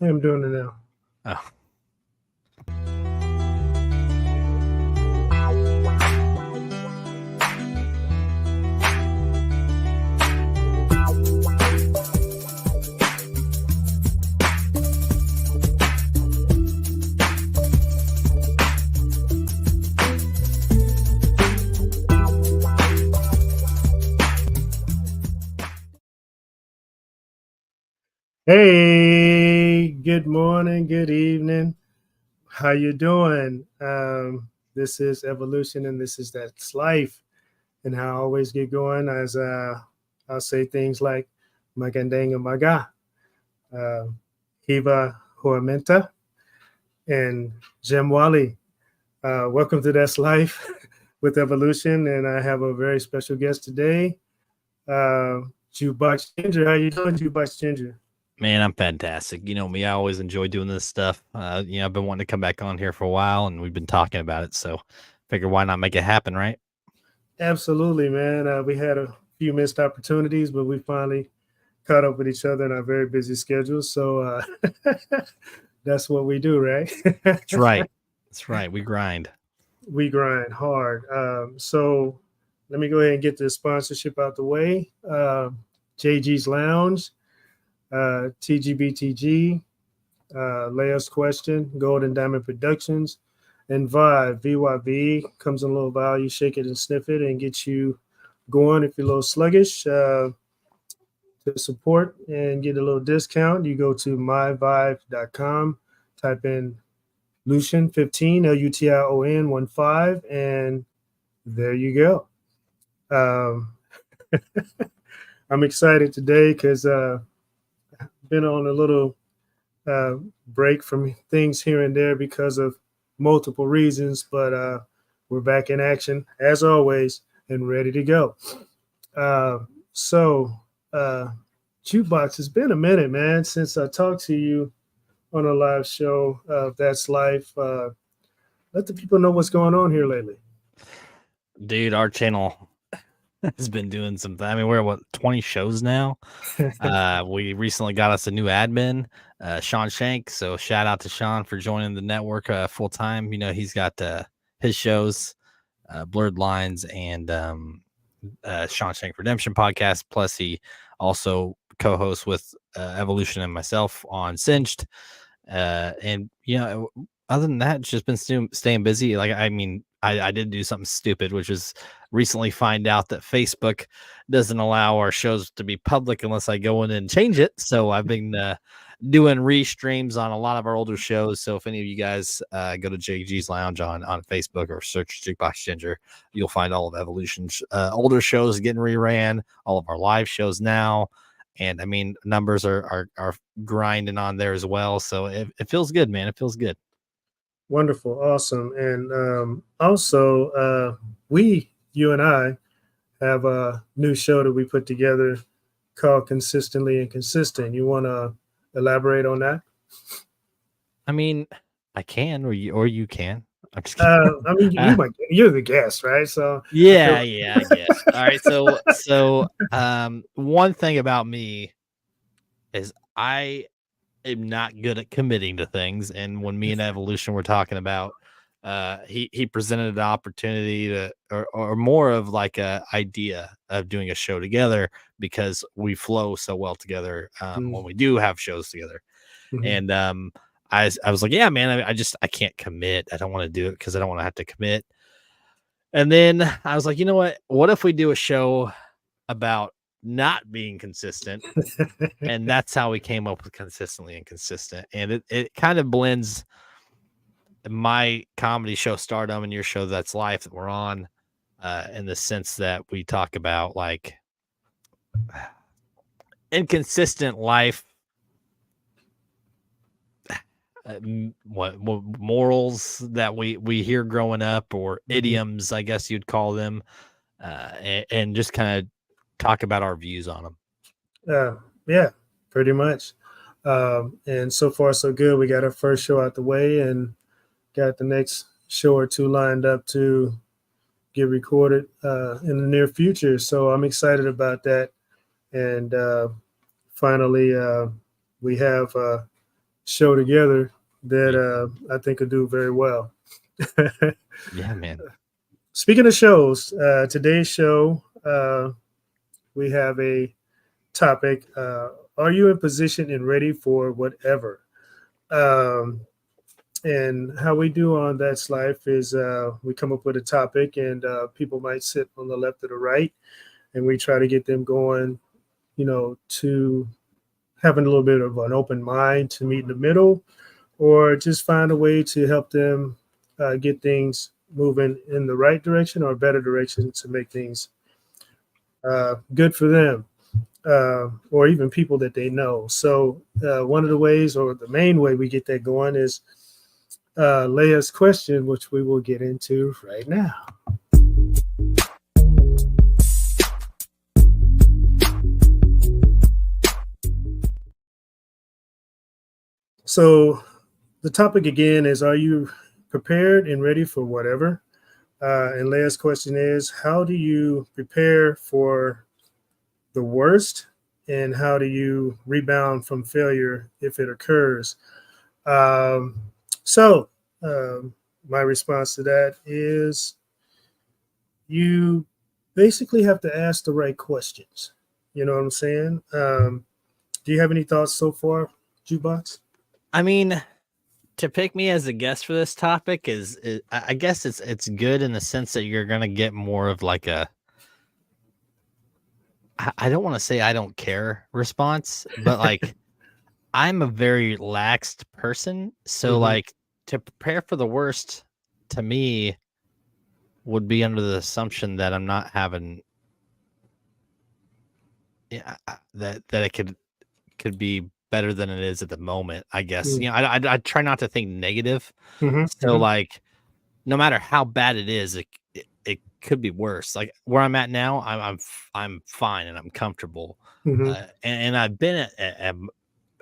I'm doing it now. Oh. Hey, good morning, good evening. How you doing? This is Evolution, and this is That's Life. And how I always get going as I'll say things like Magandang Umaga, uh, Hiva Huamenta, and Jemwali. Welcome to That's Life with Evolution, and I have a very special guest today, Jukebox Ginger. How you doing, Jukebox Ginger? Man, I'm fantastic. You know me, I always enjoy doing this stuff. I've been wanting to come back on here for a while, and we've been talking about it. So, figure why not make it happen, right? Absolutely, man. We had a few missed opportunities, but we finally caught up with each other in our very busy schedules. So that's what we do, right? That's right. That's right. We grind. We grind hard. So let me go ahead and get the sponsorship out the way. JG's Lounge, TGBTG, Last Question, Golden Diamond Productions, and Vibe, VYV, comes in a little vial. You shake it and sniff it and get you going if you're a little sluggish. To support and get a little discount, you go to myvibe.com, type in Lution 15, Lution 15, and there you go. I'm excited today because I've been on a little break from things here and there because of multiple reasons, but we're back in action as always and ready to go. Uh, so, uh, Jukebox, it's been a minute, man, since I talked to you on a live show of That's Life. Let the people know what's going on here lately. Dude, our channel has been doing something. I mean, we're what 20 shows now. We recently got us a new admin, Sean Shank. So shout out to Sean for joining the network full time. You know, he's got his shows, Blurred Lines and Sean Shank Redemption podcast. Plus, he also co-hosts with Evolution and myself on Cinched. And you know, other than that, it's just been staying busy. Like, I mean, I did do something stupid, which is recently find out that Facebook doesn't allow our shows to be public unless I go in and change it. So I've been doing restreams on a lot of our older shows. So if any of you guys go to JG's Lounge on Facebook or search Jukebox Ginger, you'll find all of Evolution's older shows getting reran, all of our live shows now. And I mean, numbers are grinding on there as well. So it feels good, man. It feels good. Wonderful, awesome. And also, you and I, have a new show that we put together called Consistently Inconsistent. You want to elaborate on that? I mean, I can, or you can. I'm just I mean, you're the guest, right? So yeah, I guess. All right, so one thing about me is I am not good at committing to things, and when me and Evolution were talking about, he presented an opportunity to, or more of like a idea of doing a show together because we flow so well together when we do have shows together, and I was like, yeah, man, I can't commit. I don't want to do it because I don't want to have to commit. And then I was like, you know what? What if we do a show about not being consistent? And that's how we came up with Consistently Inconsistent. And it kind of blends my comedy show Stardom and your show That's Life that we're on in the sense that we talk about like inconsistent life, what morals that we hear growing up, or idioms, I guess you'd call them, and just kind of talk about our views on them. Yeah, pretty much. And so far, so good. We got our first show out the way and got the next show or two lined up to get recorded in the near future. So I'm excited about that. And finally, we have show together that I think will do very well. Yeah, man. Speaking of shows, today's show, we have a topic. Are you in position and ready for whatever? Um, and how we do on That's Life is we come up with a topic, and people might sit on the left or the right, and we try to get them going, to having a little bit of an open mind to meet in the middle, or just find a way to help them get things moving in the right direction or a better direction to make things good for them, or even people that they know. So, one of the ways, or the main way we get that going, is Leia's question, which we will get into right now. So, the topic again is, are you prepared and ready for whatever? And Leia's question is, how do you prepare for the worst, and how do you rebound from failure if it occurs? Um, so, um, my response to that is, you basically have to ask the right questions. You know what I'm saying? Do you have any thoughts so far, Jukebox? I mean, to pick me as a guest for this topic is I guess it's good in the sense that you're gonna get more of like a I don't want to say I don't care response, but like I'm a very laxed person. So Hmm. like to prepare for the worst to me would be under the assumption that I'm not having yeah, that it could be better than it is at the moment, I guess. You know, I try not to think negative. Hmm. So Hmm. like no matter how bad it is, it could be worse. Like where I'm at now, I'm fine and I'm comfortable. Hmm. And I've been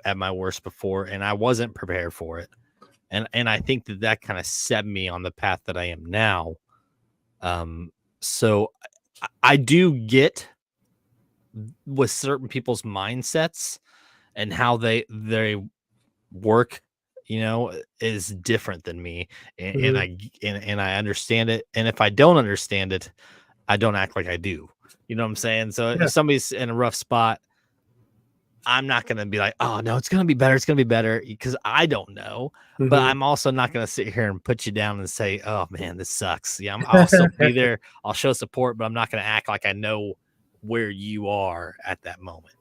at my worst before and I wasn't prepared for it. And I think that kind of set me on the path that I am now. Um so I do get with certain people's mindsets and how they work, is different than me, and Hmm. and I understand it. And if I don't understand it, I don't act like I do. You know what I'm saying? So if Yeah. somebody's in a rough spot, I'm not gonna be like, "Oh no, it's gonna be better. It's gonna be better," because I don't know. But Hmm. I'm also not gonna sit here and put you down and say, "Oh man, this sucks." Yeah, I'll still be there. I'll show support, but I'm not gonna act like I know where you are at that moment.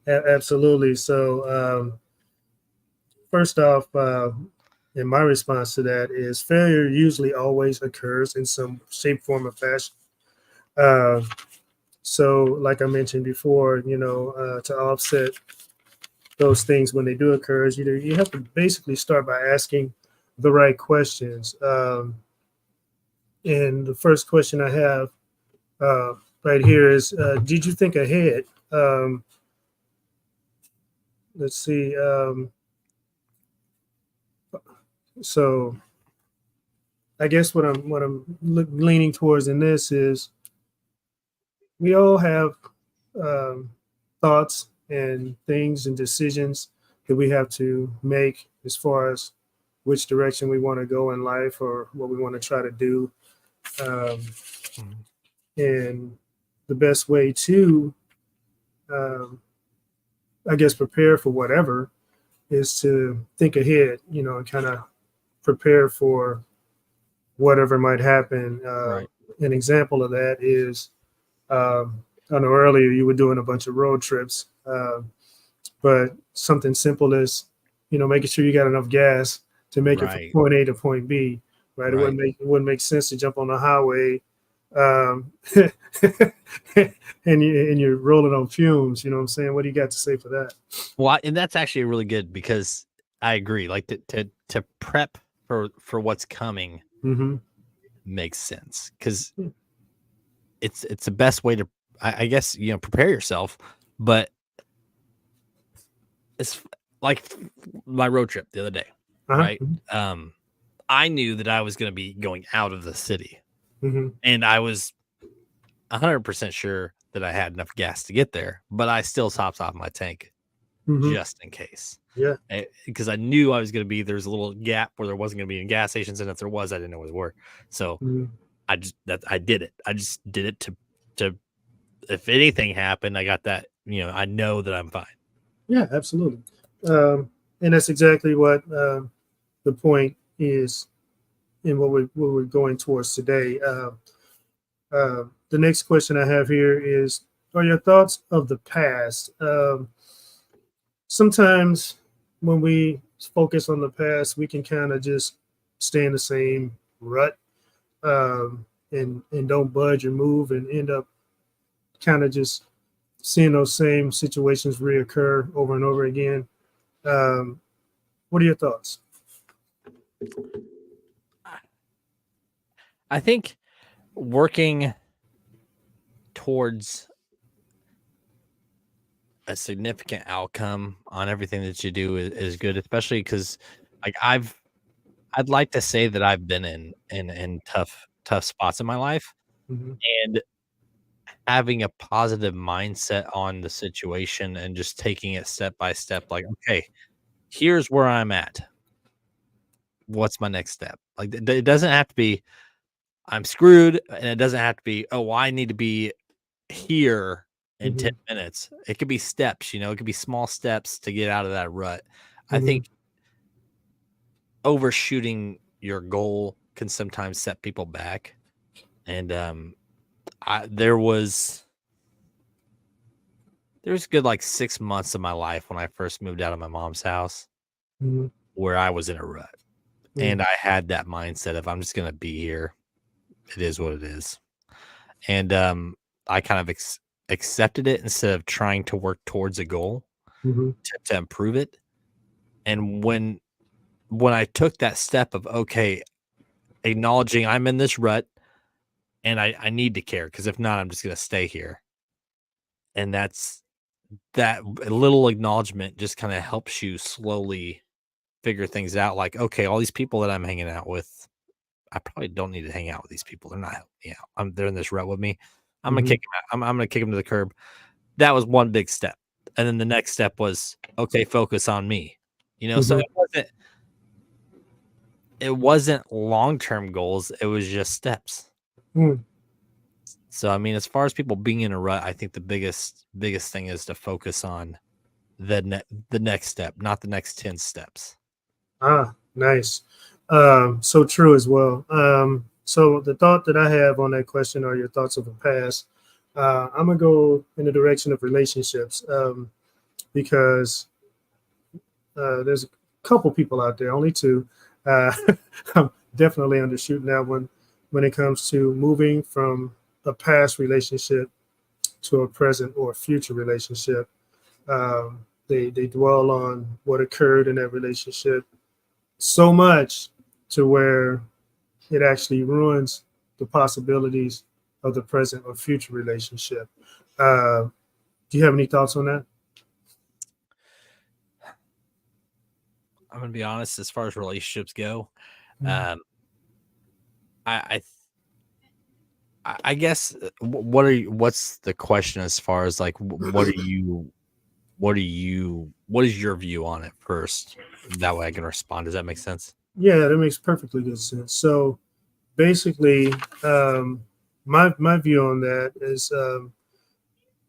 Absolutely. So, first off, and my response to that is, failure usually always occurs in some shape, form, or fashion. Uh, so, like I mentioned before, to offset those things when they do occur, is you have to basically start by asking the right questions. And the first question I have uh, right here is, did you think ahead? Um, let's see. So I guess what I'm leaning towards in this is, we all have um, thoughts and things and decisions that we have to make as far as which direction we want to go in life or what we want to try to do. Um, Mhm. and the best way to, um, I guess, prepare for whatever is to think ahead, and kind of prepare for whatever might happen. Right. An example of that is, I know earlier you were doing a bunch of road trips, but something simple as, making sure you got enough gas to make it from Right. point A to point B. Right? It Right. wouldn't make sense to jump on the highway, um, and you're rolling on fumes. You know what I'm saying? What do you got to say for that? Well, and that's actually really good because I agree. Like to prep for what's coming Hmm. makes sense because it's the best way to, I guess, prepare yourself. But it's like my road trip the other day, Uh-huh. right? Um, I knew that I was going to be going out of the city, Hmm. and I was 100% sure that I had enough gas to get there, but I still topped off my tank Mm-hmm. just in case. Yeah. Because I knew I was going to be, there's a little gap where there wasn't going to be any gas stations, and if there was, I didn't know where they were. So Mm-hmm. I did it. I just did it to if anything happened, I got that. I know that I'm fine. Yeah, absolutely. And that's exactly what the point is in what we're going towards today. The next question I have here is: are your thoughts of the past? Sometimes when we focus on the past, we can kind of just stay in the same rut, and don't budge or move, and end up kind of just seeing those same situations reoccur over and over again. Um, what are your thoughts? I think working towards a significant outcome on everything that you do is good, especially because like I'd like to say that I've been in tough spots in my life, Mm-hmm. and having a positive mindset on the situation and just taking it step by step, like, okay, here's where I'm at. What's my next step? Like it doesn't have to be I'm screwed, and it doesn't have to be, oh, I need to be here in 10 Mm-hmm. minutes. It could be steps, it could be small steps to get out of that rut. I Mm-hmm. think overshooting your goal can sometimes set people back. And there's a good like 6 months of my life when I first moved out of my mom's house Mm-hmm. where I was in a rut. Mm-hmm. And I had that mindset of I'm just gonna be here. It is what it is. And I kind of accepted it instead of trying to work towards a goal Mm-hmm. to improve it. And when I took that step of okay, acknowledging I'm in this rut and I need to care because if not, I'm just gonna stay here. And that little acknowledgement just kind of helps you slowly figure things out. Like, okay, all these people that I'm hanging out with, I probably don't need to hang out with these people. They're not helping me out. They're in this rut with me. I'm gonna Mm-hmm. kick them out. I'm gonna kick them to the curb. That was one big step. And then the next step was okay, focus on me. So Mm-hmm. it wasn't long-term goals, it was just steps. Mm-hmm. So I mean, as far as people being in a rut, I think the biggest thing is to focus on the next step, not the next 10 steps. Ah, nice. So true as well. So the thought that I have on that question are your thoughts of the past. I'm gonna go in the direction of relationships, because there's a couple people out there, only two. Uh, I'm definitely undershooting that one when it comes to moving from a past relationship to a present or future relationship. They dwell on what occurred in that relationship so much to where it actually ruins the possibilities of the present or future relationship. Uh, do you have any thoughts on that? I'm gonna be honest, as far as relationships go, Mm. um, I I guess what's the question as far as like what is your view on it first? That way I can respond. Does that make sense? Yeah, that makes perfectly good sense. So basically, um, my view on that is,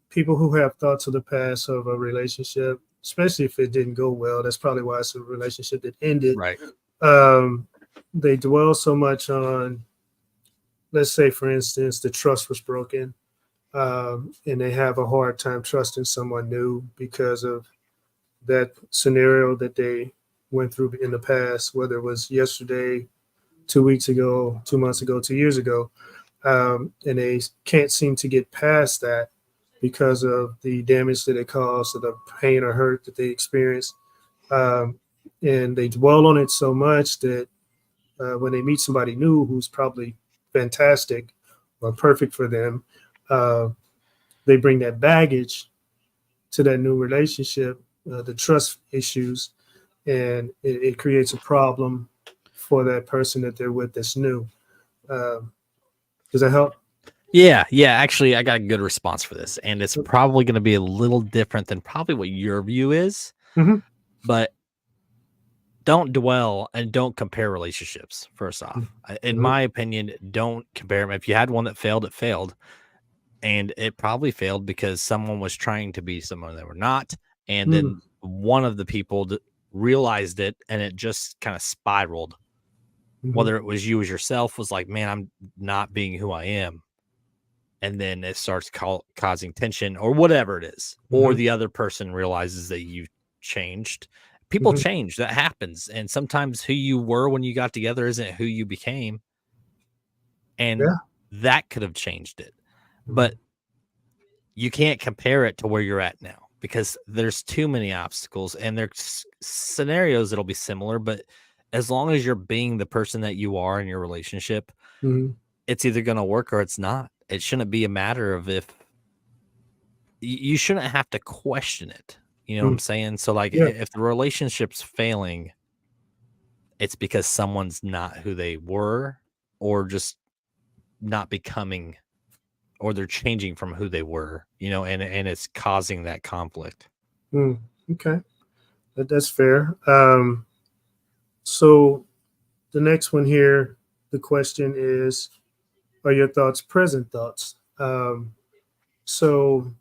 people who have thoughts of the past of a relationship, especially if it didn't go well. That's probably why it's a relationship that ended. Right. Um, they dwell so much on, let's say, for instance, the trust was broken, and they have a hard time trusting someone new because of that scenario that they went through in the past, whether it was yesterday, 2 weeks ago, 2 months ago, 2 years ago. And they can't seem to get past that because of the damage that it caused, or the pain or hurt that they experienced. Um, and they dwell on it so much that when they meet somebody new who's probably fantastic or perfect for them, uh, they bring that baggage to that new relationship, the trust issues, and it creates a problem for that person that they're with that's new. Does that help? Yeah, yeah. Actually, I got a good response for this, and it's probably going to be a little different than probably what your view is. Mm-hmm. But don't dwell and don't compare relationships. First off, in Mm-hmm. my opinion, don't compare them. If you had one that failed, it failed, and it probably failed because someone was trying to be someone they were not, and then one of the people realized it, and it just kind of spiraled. Mm-hmm. Whether it was you as yourself was like, man, I'm not being who I am, and then it starts causing tension or whatever it is, or Mm-hmm. the other person realizes that you've changed. People Mm-hmm. change, that happens, and sometimes who you were when you got together isn't who you became, and Yeah. that could have changed it. Mm-hmm. But you can't compare it to where you're at now because there's too many obstacles, and there's scenarios that'll be similar, but as long as you're being the person that you are in your relationship, Mm-hmm. it's either going to work or it's not. It shouldn't be a matter of if you shouldn't have to question it. You know what I'm saying? So, like, Yeah. if the relationship's failing, it's because someone's not who they were, or just not becoming, or they're changing from who they were. And it's causing that conflict. Mm. Okay. That's fair. So the next one here, the question is, are your thoughts present thoughts? So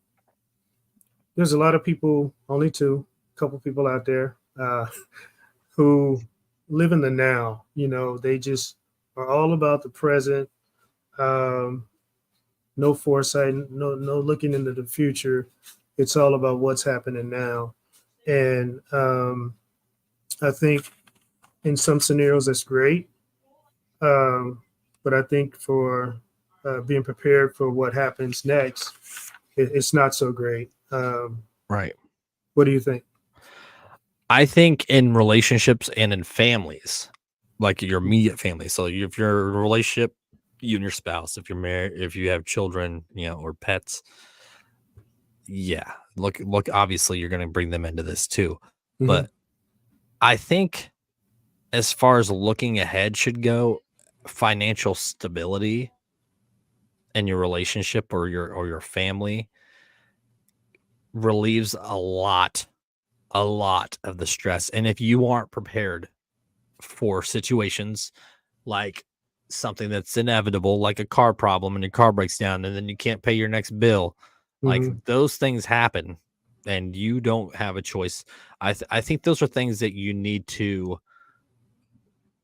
there's a lot of people, only two, couple people out there, who live in the now. They just are all about the present. Um, no foresight, no looking into the future. It's all about what's happening now. And I think in some scenarios that's great. But I think for being prepared for what happens next, it's not so great. Right. What do you think? I think in relationships and in families, like your immediate family. So if you're in a relationship, you and your spouse, if you're married, if you have children, or pets, yeah. Look, obviously you're gonna bring them into this too. Hmm. But I think as far as looking ahead should go, financial stability in your relationship or your family relieves a lot of the stress. And if you aren't prepared for situations like something that's inevitable, like a car problem and your car breaks down and then you can't pay your next bill, like Hmm. those things happen and you don't have a choice. I think those are things that you need to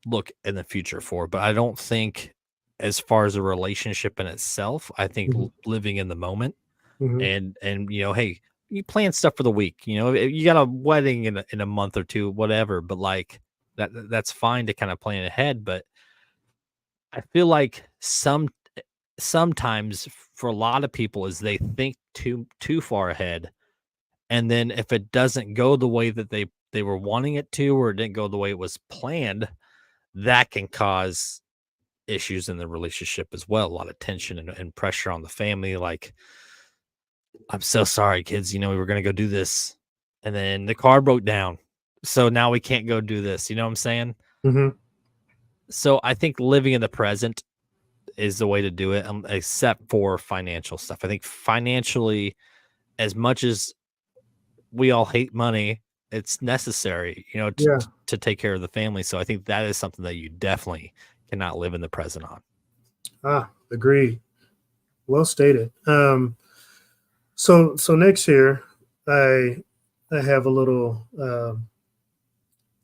look in the future for, but I don't think as far as a relationship in itself, I think Hmm. living in the moment Hmm. and hey, you plan stuff for the week. If you got a wedding in a month or two, whatever. But like that's fine to kind of plan ahead. But I feel like sometimes for a lot of people is they think too far ahead, and then if it doesn't go the way that they were wanting it to, or it didn't go the way it was planned, that can cause issues in the relationship as well. A lot of tension and pressure on the family. Like, I'm so sorry, kids. We were gonna go do this, and then the car broke down, so now we can't go do this. You know what I'm saying? Hmm. So I think living in the present is the way to do it, except for financial stuff. I think financially, as much as we all hate money, it's necessary, Yeah. to take care of the family. So I think that is something that you definitely cannot live in the present on. Agreed. Well stated. So next year, I I have a little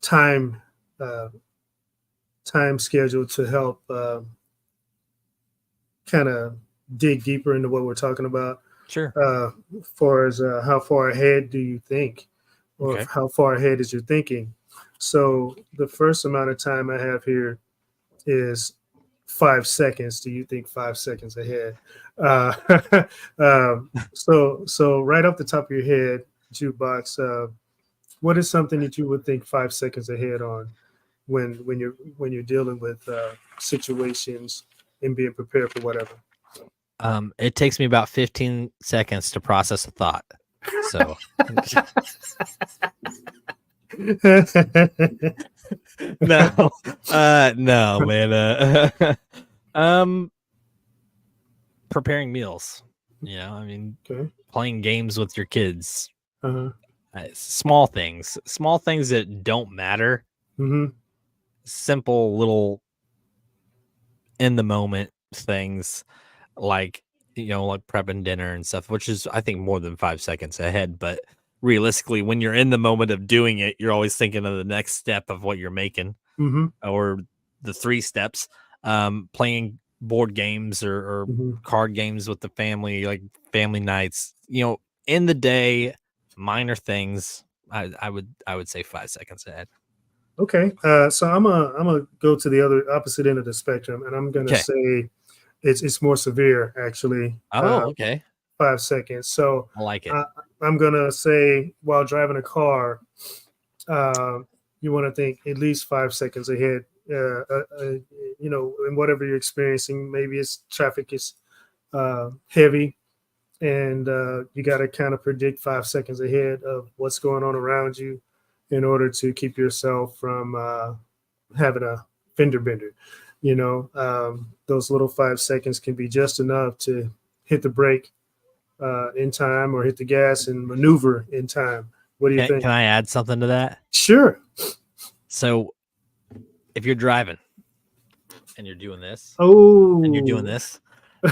time uh, time schedule to help kind of dig deeper into what we're talking about. Sure. Uh, far as how far ahead do you think, or Okay. how far ahead is your thinking? So the first amount of time I have here is 5 seconds. Do you think 5 seconds ahead? Uh, so right off the top of your head, jukebox. What is something that you would think 5 seconds ahead on when you're dealing with situations and being prepared for whatever? It takes me about 15 seconds to process a thought. So no, no, man. Um, preparing meals. I mean, Okay. playing games with your kids. Uh-huh. Small things that don't matter. Mm-hmm. Simple little in the moment things like like prepping dinner and stuff, which is I think more than 5 seconds ahead. But realistically, when you're in the moment of doing it, you're always thinking of the next step of what you're making Mm-hmm. or the 3 steps. Playing board games or Mm-hmm. card games with the family, like family nights. In the day, minor things. I would say 5 seconds ahead. Okay. So I'm gonna go to the other opposite end of the spectrum, and I'm gonna Okay. say it's more severe actually. Oh, okay. 5 seconds. So I like it. uh, I'm gonna say while driving a car, uh, you want to think at least 5 seconds ahead. In whatever you're experiencing, maybe it's traffic is heavy, and you got to kind of predict 5 seconds ahead of what's going on around you in order to keep yourself from having a fender bender. Those little 5 seconds can be just enough to hit the brake in time or hit the gas and maneuver in time. What do you think? Can I add something to that? Sure. So if you're driving and you're doing this and you're doing Oh. this,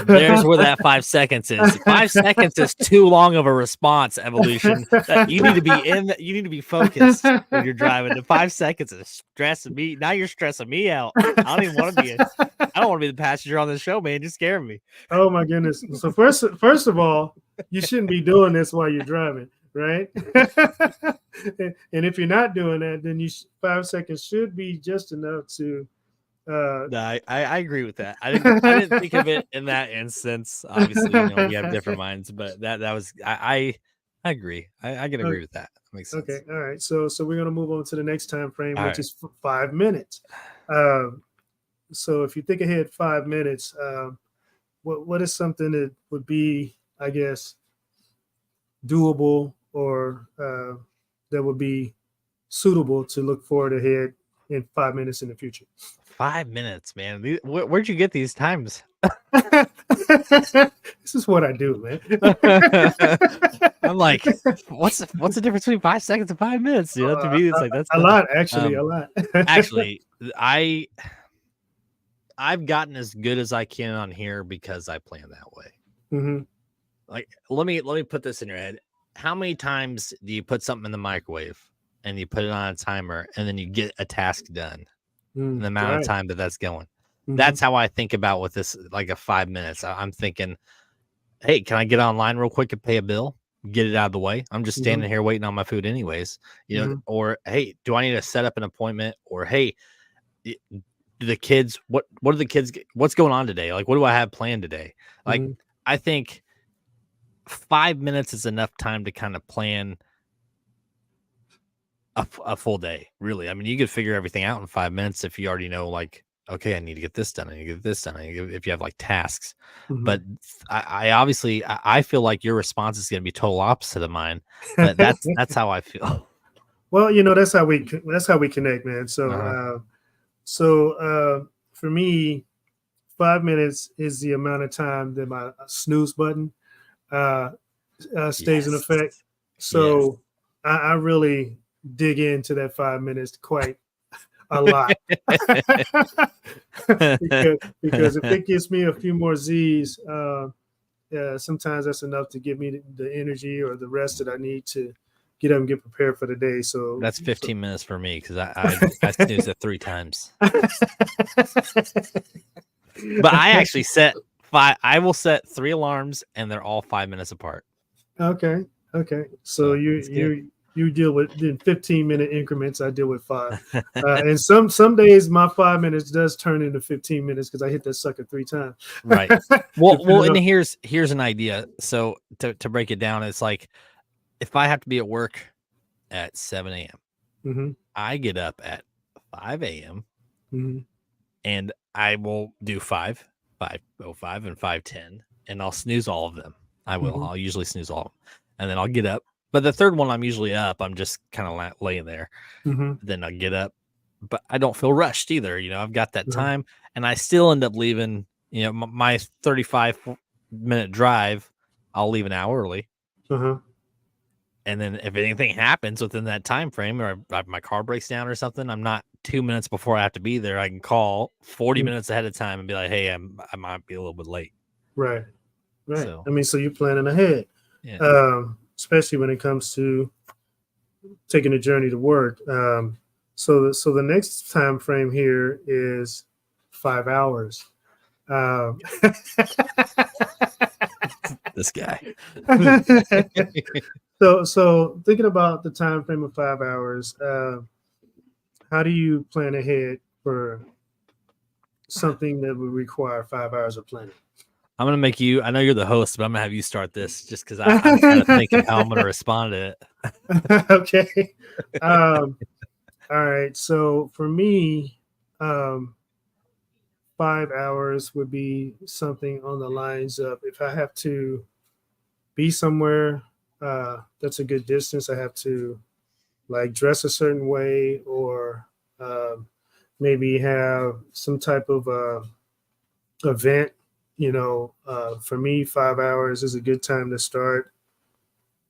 there's where that 5 seconds is. 5 seconds is too long of a response, Evolution. That you need to be you need to be focused when you're driving. The 5 seconds is stressing me. Now you're stressing me out. I don't even want to be I don't want to be the passenger on this show, man. You're scaring me. Oh my goodness. So first of all, you shouldn't be doing this while you're driving, right? And if you're not doing that, then 5 seconds should be just enough to No, I agree with that. I didn't think of it in that instance. Obviously, we have different minds, but that was I agree. I can agree with that. That makes Okay, sense. all right. So we're gonna move on to the next time frame, All which right. is 5 minutes. Um, so if you think ahead 5 minutes, what is something that would be, I guess, doable or that would be suitable to look forward ahead in 5 minutes in the future? 5 minutes, man. Where'd you get these times? This is what I do, man. I'm like, what's the difference between 5 seconds and 5 minutes? To me, it's like that's A nothing. lot, actually, a lot. Actually, I've gotten as good as I can on here because I plan that way. Hmm. Like, let me put this in your head. How many times do you put something in the microwave and you put it on a timer and then you get a task done in the amount of Right. time that's going? Hmm. That's how I think about with this, like a 5 minutes. I'm thinking, hey, can I get online real quick and pay a bill? Get it out of the way. I'm just Hmm. standing here waiting on my food anyways. Hmm. Or hey, do I need to set up an appointment? Or hey, the kids, what are the kids, what's going on today? Like, what do I have planned today? Like, Hmm. I think 5 minutes is enough time to kind of plan a full day, really. I mean, you could figure everything out in 5 minutes if you already know, like, okay, I need to get this done. I need to get this done. If you have like tasks, Hmm. but I obviously I feel like your response is going to be total opposite of mine, but that's how I feel. Well, that's how we connect, man. Uh-huh. For me, 5 minutes is the amount of time that my snooze button uh, stays in Yes. effect. Yes. So I really dig into that 5 minutes quite a lot. Because if it gives me a few more Z's, sometimes that's enough to give me the energy or the rest that I need to get up and get prepared for the day. That's So 15 minutes for me because I snoozed it 3 times. But I actually set 5. I will set 3 alarms, and they're all 5 minutes apart. Okay. So So it's good. you deal with in 15-minute increments. I deal with 5, and some days my 5 minutes does turn into 15 minutes because I hit that sucker 3 times. Right. Well, Depending and on. here's an idea. So to break it down, it's like if I have to be at work at 7 a.m., Hmm. I get up at 5 a.m. Hmm. and I will do 5:05, and 5:10, and I'll snooze all of them. I will. Hmm. I'll usually snooze all of them, and then I'll get up. But the third one, I'm usually up. I'm just kind of laying there. Hmm. Then I get up, but I don't feel rushed either. I've got that Hmm. time, and I still end up leaving. My 35 minute drive, I'll leave an hour early. Uh-huh. And then if anything happens within that time frame, or my car breaks down or something, I'm not 2 minutes before I have to be there. I can call 40 Mm. minutes ahead of time and be like, "Hey, I might be a little bit late." Right. Right. So I mean, so you're planning ahead, yeah, especially when it comes to taking a journey to work. So the next time frame here is 5 hours. Um, this guy. so thinking about the time frame of 5 hours, how do you plan ahead for something that would require 5 hours of planning? I'm gonna make you. I know you're the host, but I'm gonna have you start this just because I'm trying to think of how I'm gonna respond to it. Okay. Um, all right. So for me, um, 5 hours would be something on the lines of if I have to be somewhere that's a good distance, I have to like dress a certain way or um, maybe have some type of event. For me, 5 hours is a good time to start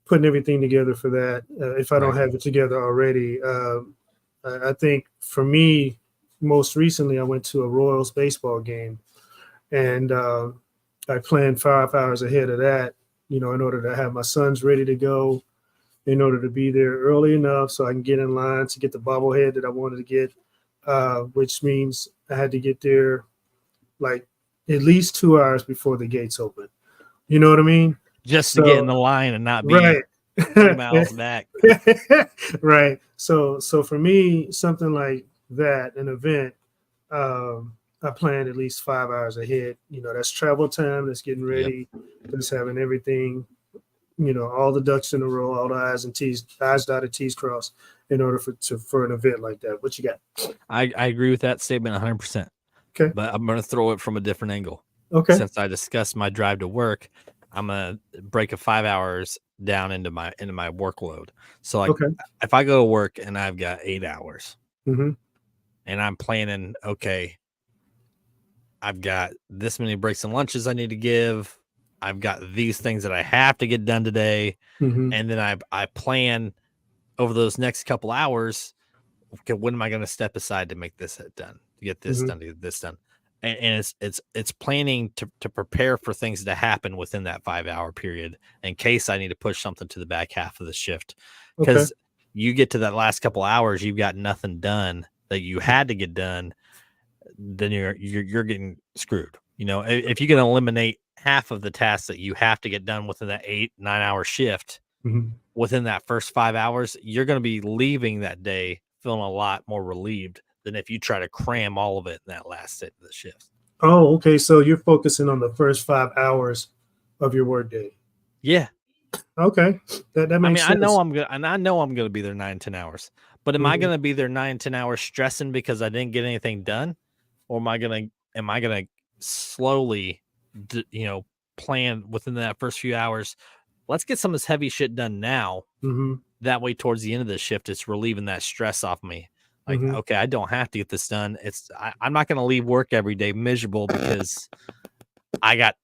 putting everything together for that. If I don't Right. have it together already, I think for me, most recently, I went to a Royals baseball game, and I planned 5 hours ahead of that. In order to have my sons ready to go, in order to be there early enough so I can get in line to get the bobblehead that I wanted to get, which means I had to get there like at least 2 hours before the gates open. You know what I mean? Just to get in So the line and not be right. 3 miles back. Right. So for me, something like that, an event, I plan at least 5 hours ahead. That's travel time, that's getting Yep. ready, that's having everything, all the ducks in a row, all the I's dotted, T's crossed in order for an event like that. What you got? I agree with that statement 100%. Okay. But I'm gonna throw it from a different angle. Okay. Since I discussed my drive to work, I'm gonna break a 5 hours down into my workload. So like Okay. if I go to work and I've got 8 hours Mm-hmm. and I'm planning, okay, I've got this many breaks and lunches I need to give. I've got these things that I have to get done today. Mm-hmm. And then I plan over those next couple hours, okay, when am I going to step aside to make this done, to get this Mm-hmm. done, to get this done? And it's planning to prepare for things to happen within that 5 hour period in case I need to push something to the back half of the shift. Okay. Because you get to that last couple hours, you've got nothing done that you had to get done, then you're getting screwed. If you can eliminate half of the tasks that you have to get done within that 8-9 hour shift Mm-hmm. within that first 5 hours, you're going to be leaving that day feeling a lot more relieved than if you try to cram all of it in that last set of the shift. Oh, okay. So you're focusing on the first 5 hours of your workday. Yeah. Okay. That I mean, makes sense. I know I'm gonna be there 9-10 hours. But am I Mm-hmm. gonna be there 9-10 hours stressing because I didn't get anything done? Or am I gonna slowly plan within that first few hours? Let's get some of this heavy shit done now. Mm-hmm. That way, towards the end of the shift, it's relieving that stress off me. Like, Mm-hmm. okay, I don't have to get this done. I'm not gonna leave work every day miserable because I got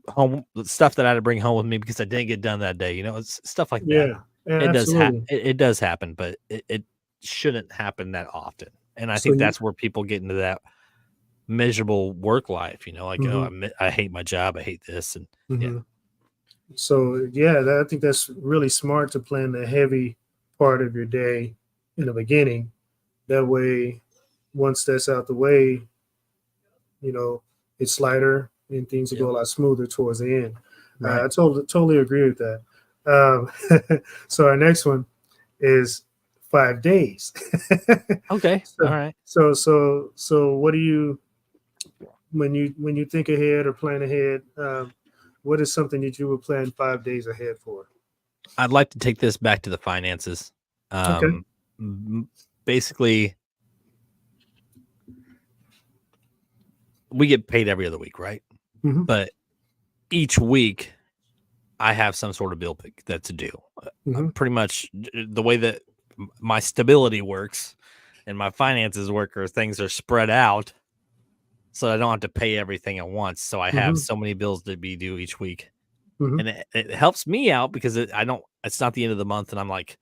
home stuff that I had to bring home with me because I didn't get done that day. It's stuff like that. Yeah. Absolutely. It does happen, but it shouldn't happen that often. And I So think you. that's where people get into that miserable work life. Like, oh, Mm-hmm. I hate my job, I hate this, and yeah, Mm-hmm. So yeah, I think that's really smart to plan the heavy part of your day in the beginning. That way, once that's out the way, you know, it's lighter and things will yep, go a lot smoother towards the end. right, I totally agree with that. So our next one is 5 days. okay, all so, right. so what do you when you think ahead or plan ahead? What is something that you would plan 5 days ahead for? I'd like to take this back to the finances. Okay. Basically, we get paid every other week, right? Mm-hmm. But each week, I have some sort of bill that's due. Mm-hmm. Pretty much the way that my stability works and my finances work, or things are spread out. so I don't have to pay everything at once. So I have Mm-hmm. so many bills to be due each week, Mm-hmm. and it helps me out because I don't. It's not the end of the month, and I'm like,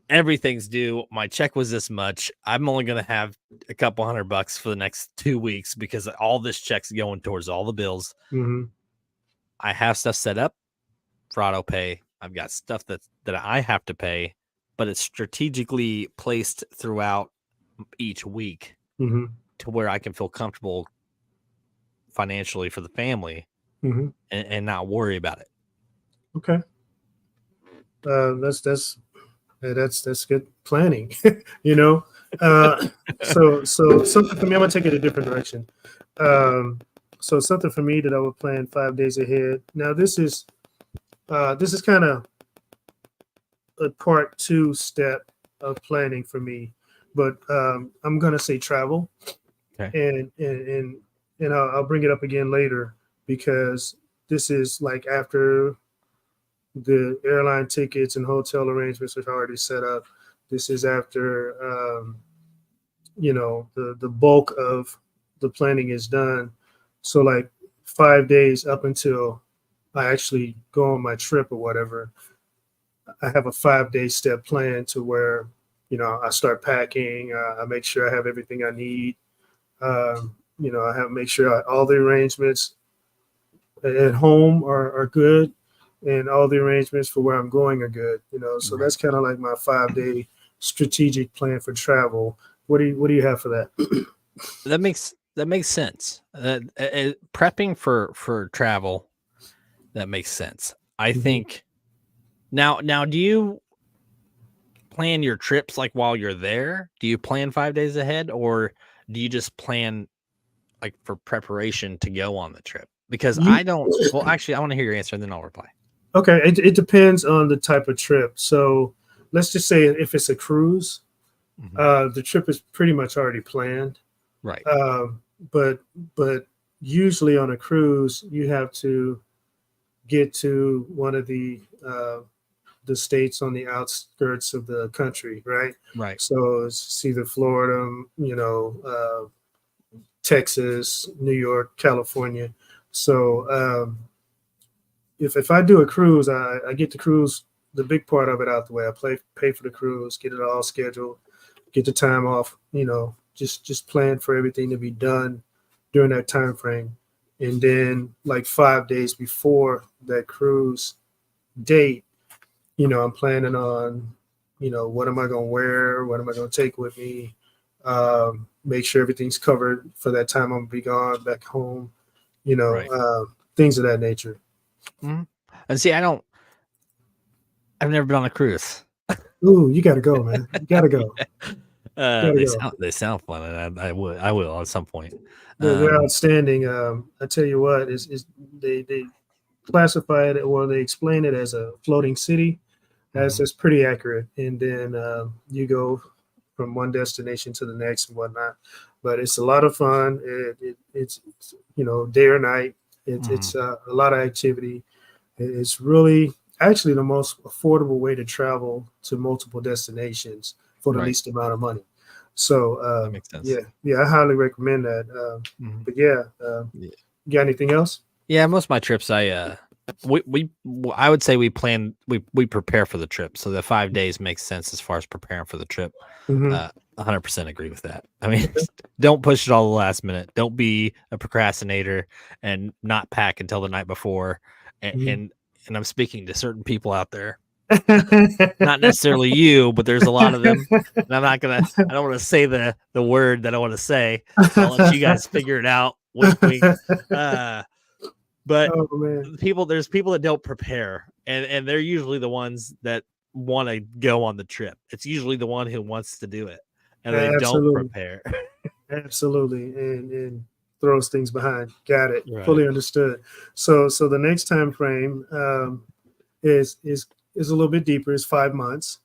everything's due. My check was this much. I'm only gonna have a couple $100 for the next 2 weeks because all this check's going towards all the bills. Mm-hmm. I have stuff set up for auto pay. I've got stuff that I have to pay, but it's strategically placed throughout each week Mm-hmm. to where I can feel comfortable financially for the family Mm-hmm. and not worry about it. Okay. That's good planning. you know. So something for me. I'm gonna take it a different direction. Um, so something for me that I would plan 5 days ahead. Now this is kind of a part two step of planning for me, but I'm gonna say travel, Okay. and I'll bring it up again later because this is like after the airline tickets and hotel arrangements are already set up. This is after the bulk of the planning is done. So like 5 days up until I actually go on my trip or whatever, I have a 5 day step plan to where I start packing. I make sure I have everything I need. I have make sure all the arrangements at home are good, and all the arrangements for where I'm going are good. So Right. that's kind of like my 5 day strategic plan for travel. What do you have for that? That makes sense. Prepping for travel, that makes sense. I Hmm. think now do you plan your trips like while you're there? Do you plan 5 days ahead, or do you just plan like for preparation to go on the trip? Because You I don't. Well, actually, I want to hear your answer, and then I'll reply. okay? It depends on the type of trip. So let's just say if it's a cruise, Mhm. the trip is pretty much already planned. Right. Um, but but usually on a cruise, you have to get to one of the states on the outskirts of the country, right? Right. So it's either Florida, Texas, New York, California. So if I do a cruise, I get the cruise, the big part of it out the way. Pay for the cruise, get it all scheduled, get the time off. Just plan for everything to be done during that time frame, and then like 5 days before that cruise date, I'm planning on, what am I going to wear? What am I going to take with me? Make sure everything's covered for that time I'm going to be gone back home, Right. things of that nature. Mhm. And see, I've never been on a cruise. Ooh, you got to go, man. You got to go. You got to They go. sound fun, and I will at some point. They're Um, outstanding. I tell you what, is they classify it or they explain it as a floating city. That's mhm. that's pretty accurate. And then you go from one destination to the next and whatnot. But it's a lot of fun. It's day or night. It's Mhm. a lot of activity. It's really actually the most affordable way to travel to multiple destinations for the Right. least amount of money. So That makes sense. yeah, I highly recommend that. Mhm. But yeah, Yeah. you got anything else? Yeah, most of my trips, I would say we prepare for the trip, so the 5 days makes sense as far as preparing for the trip. Hmm. 100% agree with that. I mean, don't push it all the last minute. Don't be a procrastinator and not pack until the night before. And Hmm. and, and I'm speaking to certain people out there, not necessarily you, but there's a lot of them. And I don't want to say the word that I want to say, so I'll let you guys figure it out. Wink, wink. Uh, but Oh man, there's people that don't prepare, and they're usually the ones that want to go on the trip. It's usually the one who wants to do it, and they don't absolutely, prepare. absolutely, and throws things behind. Got it. Right. Fully understood. So the next time frame is a little bit deeper. It's 5 months.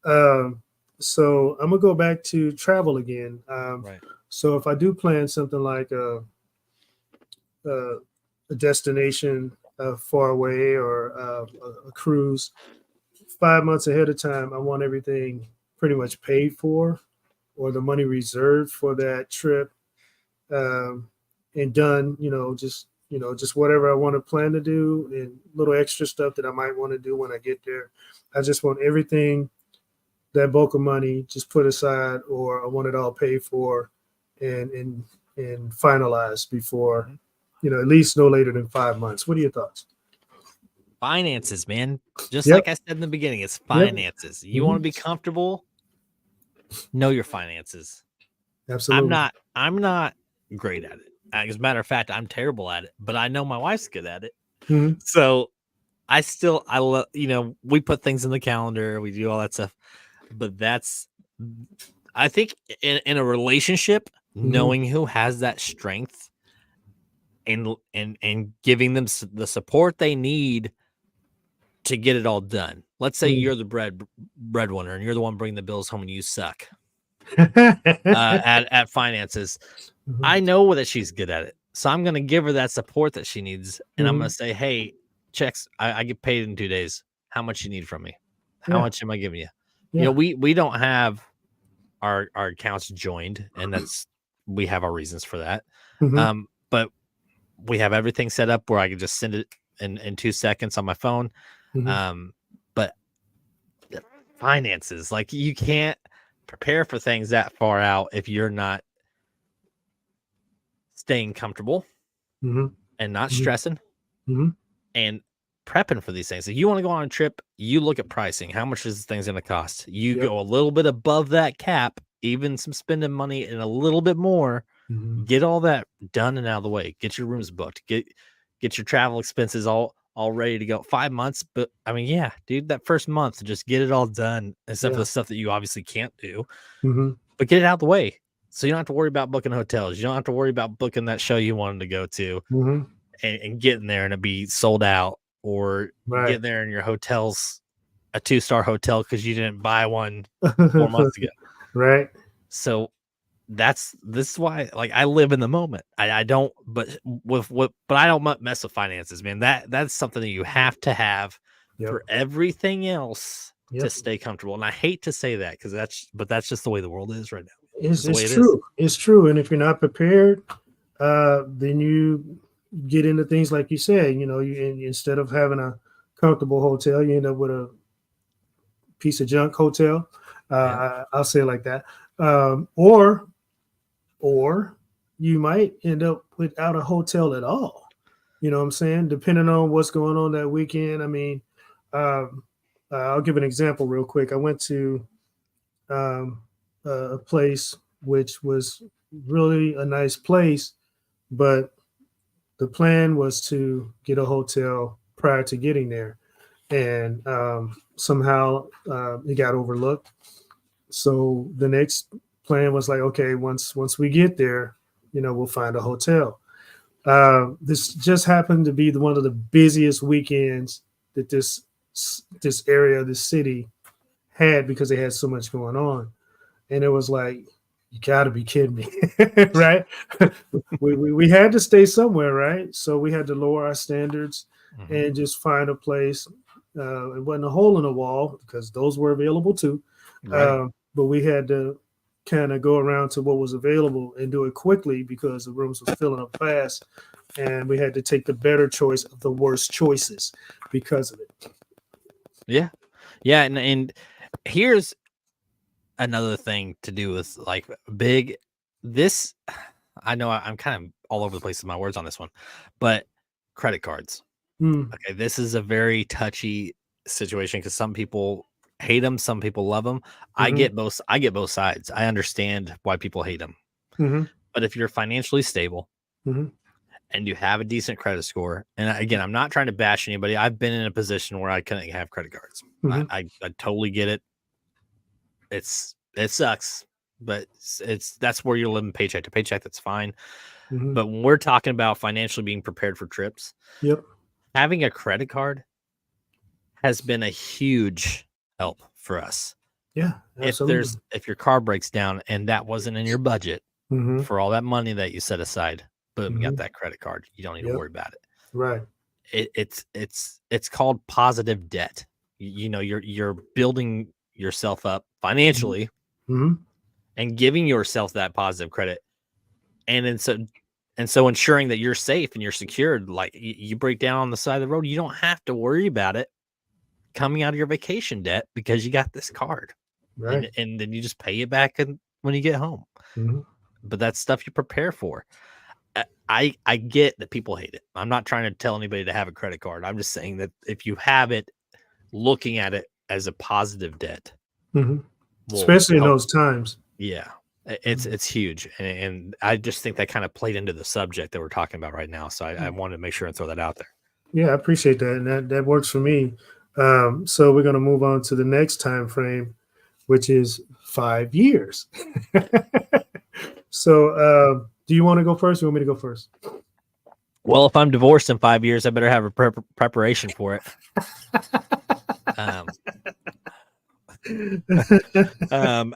Um, so I'm gonna go back to travel again. Right. So if I do plan something like a destination far away or a cruise, 5 months ahead of time, I want everything pretty much paid for or the money reserved for that trip. and done, just whatever I want to plan to do and little extra stuff that I might want to do when I get there. I just want everything, that bulk of money, just put aside, or I want it all paid for and finalized before, at least no later than 5 months. What are your thoughts? Finances, man. Just Yep. like I said in the beginning, it's Yep. finances. You want to Hmm. be comfortable, know your finances. Absolutely. I'm not great at it. As a matter of fact, I'm terrible at it, but I know my wife's good at it. Hmm. So I love, we put things in the calendar, we do all that stuff. But I think in a relationship, Hmm. knowing who has that strength and giving them the support they need to get it all done. Let's say you're the breadwinner and you're the one bringing the bills home and you suck at finances. Hmm. I know that she's good at it, so I'm going to give her that support that she needs, and I'm going Hmm. to say, "Hey, checks. I get paid in 2 days. How much you need from me? How Yeah. much am I giving you? Yeah. We don't have our accounts joined, and we have our reasons for that. Hmm. But we have everything set up where I can just send it in 2 seconds on my phone. Hmm. But finances, like you can't prepare for things that far out if you're not staying comfortable Hmm. and not Hmm. stressing Hmm. and prepping for these things. If you want to go on a trip, you look at pricing. How much is this thing's going to cost? You Yep. go a little bit above that cap, even some spending money and a little bit more. Hmm. Get all that done and out of the way. Get your rooms booked. Get your travel expenses all ready to go. 5 months, but I mean, yeah, dude, that first month, just get it all done, except for Yeah. the stuff that you obviously can't do. Hmm. But get it out of the way, so you don't have to worry about booking hotels. You don't have to worry about booking that show you wanted to go to Hmm. and getting there and it be sold out, or Right. getting there and your hotel's a 2-star hotel because you didn't buy one 4 months ago. Right. So this is why, like, I live in the moment. I don't, but I don't mess with finances, man. That's something that you have to have Yep. for everything else to Yep. stay comfortable. And I hate to say that because that's just the way the world is right now. It's It's the way it's it is. true. It's true. And if you're not prepared, then you get into things like you said. Instead of having a comfortable hotel, you end up with a piece of junk hotel. Yeah. I'll say it like that. Or you might end up without a hotel at all. You know what I'm saying? Depending on what's going on that weekend. I mean, um, I'll give an example real quick. I went to um, a place which was really a nice place, but the plan was to get a hotel prior to getting there, and somehow it got overlooked. So the next plan was like, okay, once we get there, we'll find a hotel. This just happened to be one of the busiest weekends that this area, this city had, because they had so much going on, and it was like, you got to be kidding me, right? we had to stay somewhere, right? So we had to lower our standards Hmm. and just find a place. It wasn't a hole in the wall, because those were available too, Right. but we had to kind of go around to what was available and do it quickly, because the rooms was filling up fast, and we had to take the better choice of the worst choices because of it. Yeah. Yeah. And here's another thing to do with like big this. I know I'm kind of all over the place with my words on this one, but credit cards. Mm, Okay, this is a very touchy situation because some people hate them, some people love them. hmm. I get both sides. I understand why people hate them. Hmm. But if you're financially stable Hmm. and you have a decent credit score, and again, I'm not trying to bash anybody. I've been in a position where I couldn't have credit cards. Hmm. I totally get it. It sucks, but it's that's where you're living paycheck to paycheck. That's fine. Hmm. But when we're talking about financially being prepared for trips, Yep. having a credit card has been a huge help for us. Yeah, absolutely. If your car breaks down and that wasn't in your budget Hmm. for all that money that you set aside, boom, you got Hmm. that credit card. You don't need to Yep. worry about it. Right. It's called positive debt. You're building yourself up financially Hmm. and giving yourself that positive credit. And then so And so ensuring that you're safe and you're secured, like you break down on the side of the road, you don't have to worry about it coming out of your vacation debt because you got this card. Right. And then you just pay it back when you get home. Mm-hmm. But that's stuff you prepare for. I get that people hate it. I'm not trying to tell anybody to have a credit card. I'm just saying that if you have it, looking at it as a positive debt Mm-hmm. will Especially in help. those times. Yeah, it's huge, and I just think that kind of played into the subject that we're talking about right now. So I wanted to make sure and throw that out there. Yeah, I appreciate that, and that works for me. So we're going to move on to the next time frame, which is 5 years. So, do you want to go first? Or you want me to go first? Well, if I'm divorced in 5 years, I better have a preparation for it.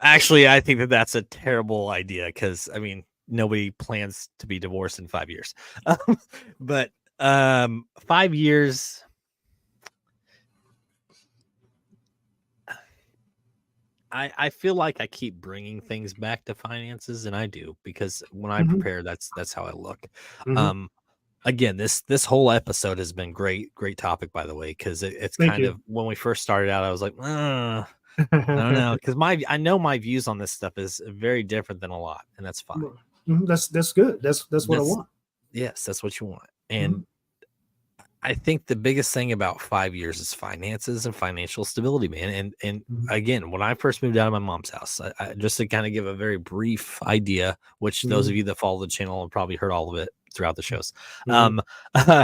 Actually, I think that that's a terrible idea because I mean nobody plans to be divorced in 5 years. But 5 years. I feel like I keep bringing things back to finances, and I do because when I Mm-hmm. prepare, that's how I look. Mm-hmm. Again, this whole episode has been great topic, by the way, because it's Thank kind you. of when we first started out, I was like, I don't know, because I know my views on this stuff is very different than a lot, and that's fine. Mm-hmm. That's good. That's what I want. Yes, that's what you want, Mm-hmm. and I think the biggest thing about 5 years is finances and financial stability, man. And Mm-hmm. again, when I first moved out of my mom's house, I just to kind of give a very brief idea, which those Mm-hmm. of you that follow the channel have probably heard all of it throughout the shows. Mm-hmm.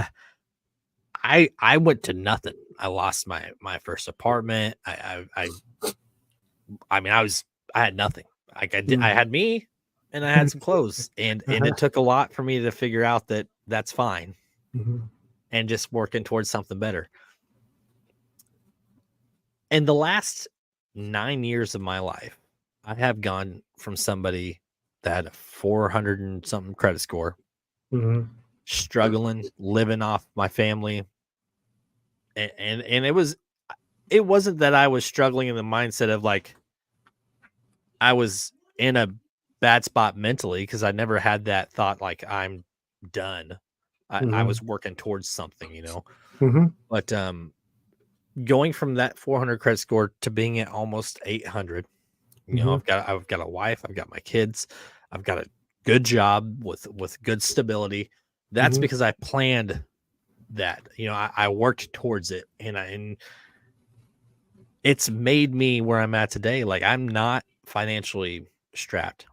I went to nothing. I lost my first apartment. I mean, I had nothing. Like I had me, and I had some clothes, and it took a lot for me to figure out that that's fine, Mm-hmm. and just working towards something better. In the last 9 years of my life, I have gone from somebody that had a 400 and something credit score, Mm-hmm. struggling, living off my family, and it wasn't that I was struggling in the mindset of like I was in a bad spot mentally because I never had that thought like I'm done. I Mm-hmm. was working towards something, you know. Mm-hmm. But going from that 400 credit score to being at almost 800, you know, Mm-hmm. I've got a wife, I've got my kids, I've got a good job with good stability. That's Mm-hmm. because I planned that. You know, I worked towards it, and it's made me where I'm at today. Like I'm not financially strapped.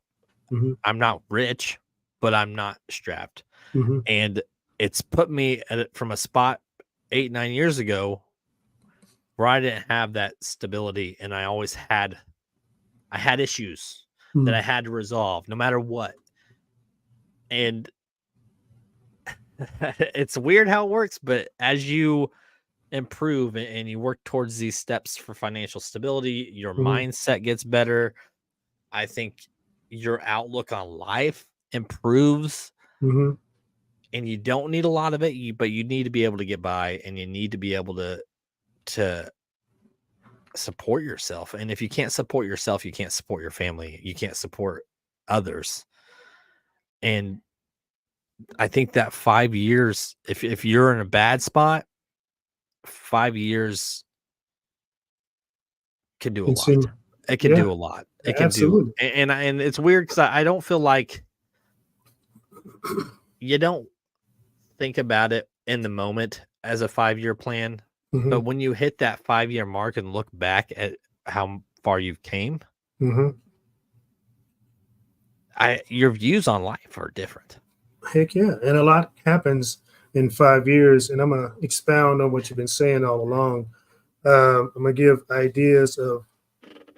Mm-hmm. I'm not rich, but I'm not strapped. Mm-hmm. And it's put me from a spot 8-9 years ago where I didn't have that stability, and I had issues that I had to resolve no matter what. And it's weird how it works, but as you improve and you work towards these steps for financial stability, your Mm-hmm. mindset gets better. I think your outlook on life improves, Mm-hmm. and you don't need a lot of it, but you need to be able to get by, and you need to be able to support yourself. And if you can't support yourself, you can't support your family, you can't support others. And I think that 5 years, if you're in a bad spot, 5 years can do a lot. Consumer. It can Yeah, do a lot. It can do, absolutely. and it's weird because I don't feel like you don't think about it in the moment as a 5-year plan, Mm-hmm. but when you hit that 5-year mark and look back at how far you've came, Mm-hmm. your views on life are different. Heck yeah. And a lot happens in 5 years. And I'm going to expound on what you've been saying all along. I'm going to give ideas of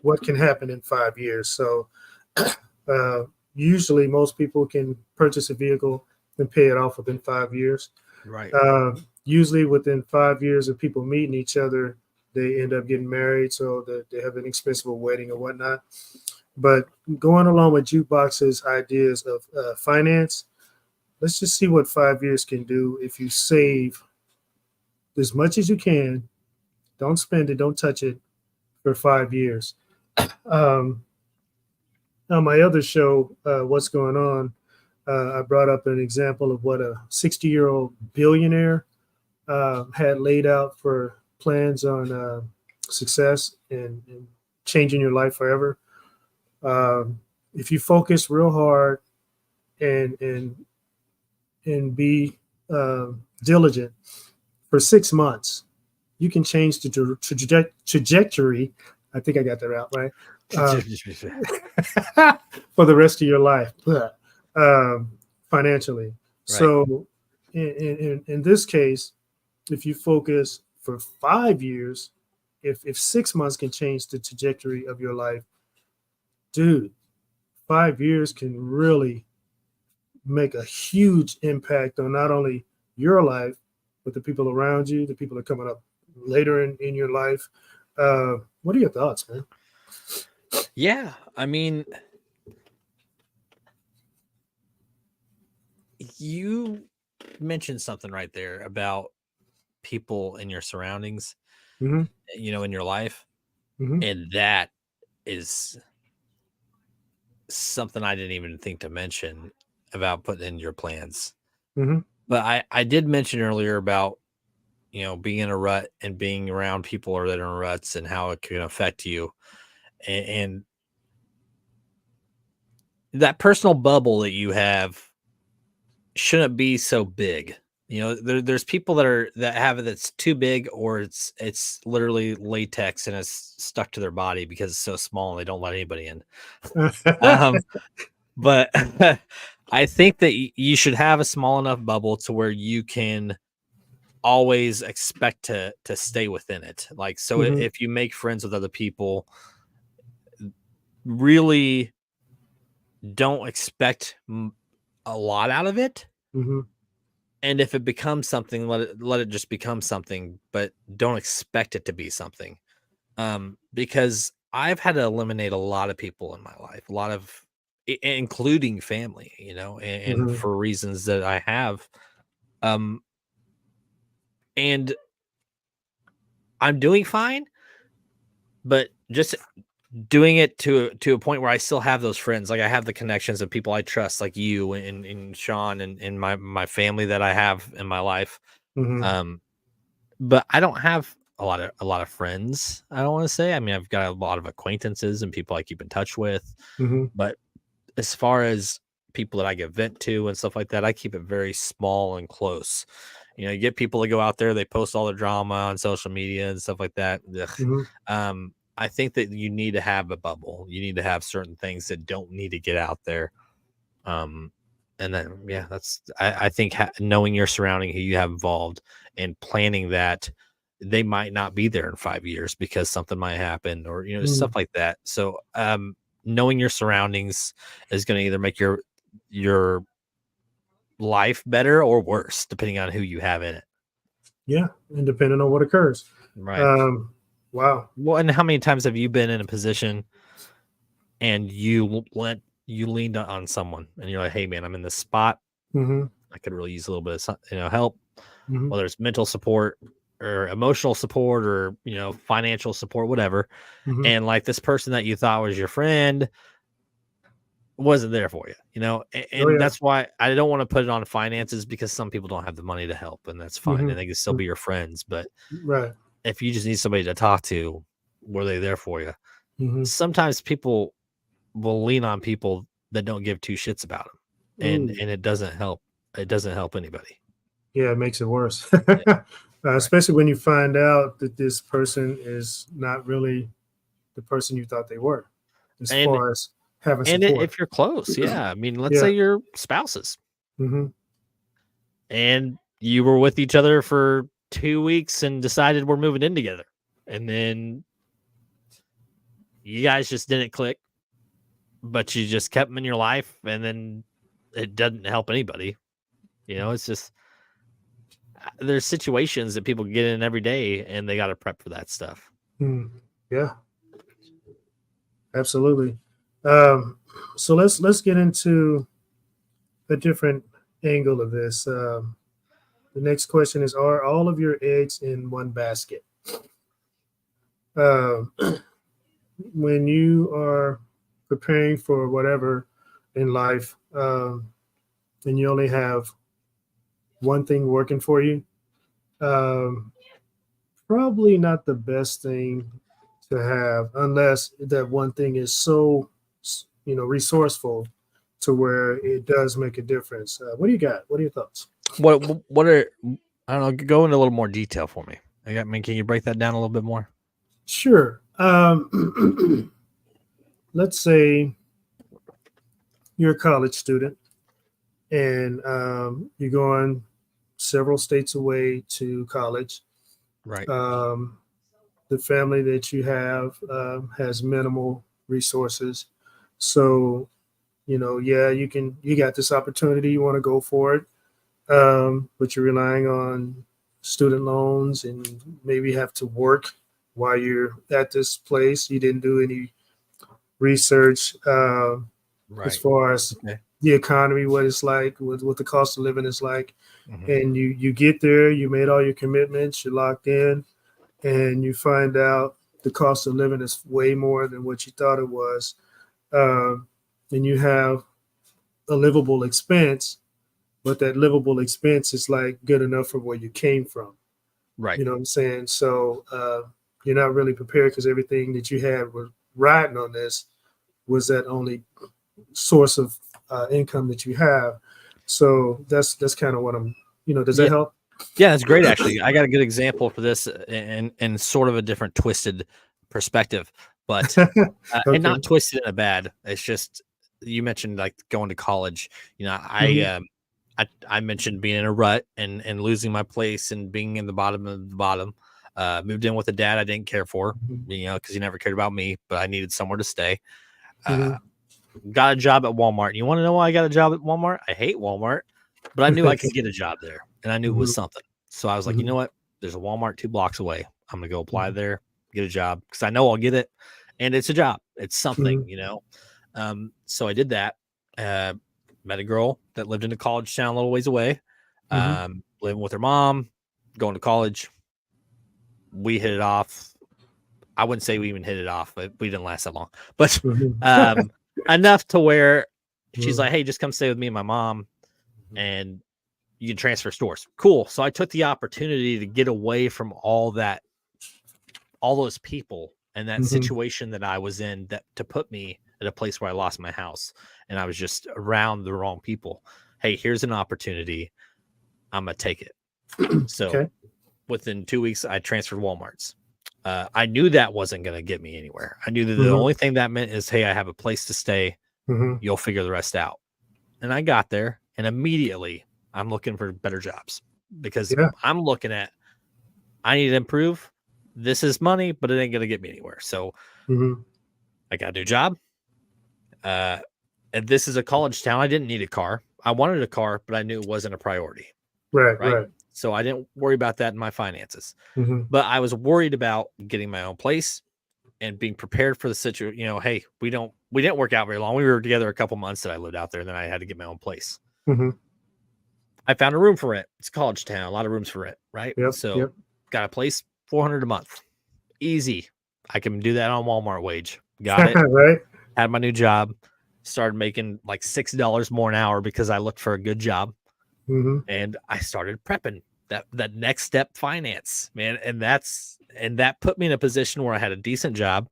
what can happen in 5 years. So, usually, most people can purchase a vehicle and pay it off within 5 years. Right. Usually, within 5 years of people meeting each other, they end up getting married. So, that they have an expensive wedding or whatnot. But going along with Jukebox's ideas of finance, let's just see what 5 years can do if you save as much as you can. Don't spend it, don't touch it for 5 years. On my other show, What's Going On, I brought up an example of what a 60-year-old billionaire had laid out for plans on success and changing your life forever. If you focus real hard and and and be diligent for 6 months, you can change the trajectory. I think I got that out right. Uh, for the rest of your life, um, financially. Right. So, in this case, if you focus for 5 years, if 6 months can change the trajectory of your life, dude, 5 years can really make a huge impact on not only your life, but the people around you, the people that are coming up later in your life. What are your thoughts, man? Yeah, I mean, you mentioned something right there about people in your surroundings, Hmm. in your life, Hmm. and that is something I didn't even think to mention about putting in your plans. Hmm. But I did mention earlier about, being in a rut and being around people that are in ruts and how it can affect you. And that personal bubble that you have shouldn't be so big. There's people that have it that's too big, or it's literally latex and it's stuck to their body because it's so small and they don't let anybody in. Um, but I think that you should have a small enough bubble to where you can always expect to stay within it. Like, so Hmm. if you make friends with other people, really don't expect a lot out of it. Hmm. And if it becomes something, let it just become something, but don't expect it to be something. Because I've had to eliminate a lot of people in my life, a lot of including family, and Hmm. for reasons that I have. Um, and I'm doing fine, but just doing it to a point where I still have those friends. Like, I have the connections of people I trust, like you and Sean and my family that I have in my life. Hmm. Um, but I don't have a lot of friends. I don't want to say. I mean, I've got a lot of acquaintances and people I keep in touch with, Hmm. but as far as people that I give vent to and stuff like that, I keep it very small and close. You get people to go out there, they post all the drama on social media and stuff like that. Ugh. Hmm. I think that you need to have a bubble. You need to have certain things that don't need to get out there. Um, and then, yeah, I think knowing your surrounding, who you have involved, and planning that they might not be there in 5 years because something might happen, or stuff Hmm. like that. So, knowing your surroundings is going to either make your life better or worse, depending on who you have in it. Yeah, and depending on what occurs. Right. Um, wow. Well, and how many times have you been in a position and you leaned on someone and you're like, "Hey, man, I'm in this spot. Hmm. I could really use a little bit of help, Hmm. whether it's mental support or emotional support or financial support, whatever." Hmm. And like, this person that you thought was your friend wasn't there for you, Oh and yeah. that's why I don't want to put it on finances, because some people don't have the money to help, and that's fine, Hmm. and they can still be your friends. But Right. if you just need somebody to talk to, were they there for you? Hmm. Sometimes people will lean on people that don't give two shits about them, and Ooh. and it doesn't help. It doesn't help anybody. Yeah, it makes it worse. Yeah, right. Especially when you find out that this person is not really the person you thought they were, as And far as having and support. if you're close, yeah. I mean, let's Yeah. say you're spouses Hmm. and you were with each other for 2 weeks and decided we're moving in together, and then you guys just didn't click, but you just kept them in your life, and then it doesn't help anybody. It's just there's situations that people get in every day, and they got to prep for that stuff. Mm. Yeah, absolutely. Um, so let's get into a different angle of this. The next question is: are all of your eggs in one basket? Um, when you are preparing for whatever in life, and you only have one thing working for you, um, probably not the best thing to have unless that one thing is so, resourceful to where it does make a difference. What do you got? What are your thoughts? What are I don't know? Go into a little more detail for me. I mean, can you break that down a little bit more? Sure. Let's say you're a college student and you're going several states away to college. Right. Um, the family that you have has minimal resources. So, yeah, you got this opportunity, you want to go for it, but you're relying on student loans and maybe have to work while you're at this place. You didn't do any research as Right. far as Okay. the economy, what it's like, what the cost of living is like. Hmm. And you get there, you made all your commitments, you're locked in, and you find out the cost of living is way more than what you thought it was. Um, and you have a livable expense, but that livable expense is like good enough for where you came from. Right. You know what I'm saying? So you're not really prepared because everything that you had was riding on this was that only source of income that you have. So that's kind of what I'm. Does that Yeah. help? Yeah, that's great. Actually, I got a good example for this, in sort of a different twisted perspective, but and Okay. not twisted in a bad. It's just you mentioned like going to college. Hmm. I mentioned being in a rut and losing my place and being in the bottom of the bottom. Moved in with a dad I didn't care for, because he never cared about me, but I needed somewhere to stay. Uh, Hmm. got a job at Walmart. You want to know why I got a job at Walmart? I hate Walmart, but I knew I could get a job there, and I knew it was Hmm. something. So I was like, you know Hmm. what? There's a Walmart 2 blocks away. I'm gonna go apply Hmm. there, get a job because I know I'll get it, and it's a job. It's something, Hmm. So I did that. Uh, Met a girl that lived in a college town a little ways away. Hmm. Living with her mom, going to college. We hit it off. I wouldn't say we even hit it off, but we didn't last that long. But Hmm. um, enough to where she's Hmm. like, "Hey, just come stay with me and my mom, and you can transfer stores." Cool. So I took the opportunity to get away from all those people and that Hmm. situation that I was in, that to put me at a place where I lost my house and I was just around the wrong people. Hey, here's an opportunity. I'm gonna take it. So Okay. within 2 weeks, I transferred Walmarts. I knew that wasn't going to get me anywhere. I knew that the Hmm. only thing that meant is, hey, I have a place to stay. Hmm. You'll figure the rest out. And I got there, and immediately I'm looking for better jobs because Yeah. I'm looking at, I need to improve. This is money, but it ain't going to get me anywhere. So Hmm. I got a new job. Uh, and this is a college town. I didn't need a car. I wanted a car, but I knew it wasn't a priority. Right. Right. Right. So I didn't worry about that in my finances, Hmm. but I was worried about getting my own place and being prepared for the situation. Hey, we didn't work out very long. We were together a couple months that I lived out there, and then I had to get my own place. Hmm. I found a room for rent. It's a college town, a lot of rooms for rent, right? Yep. So Yep. got a place, 400 a month, easy. I can do that on Walmart wage. Got it. Right. Had my new job. Started making like $6 more an hour because I looked for a good job, Hmm. and I started prepping that next step finance, man. And that put me in a position where I had a decent job.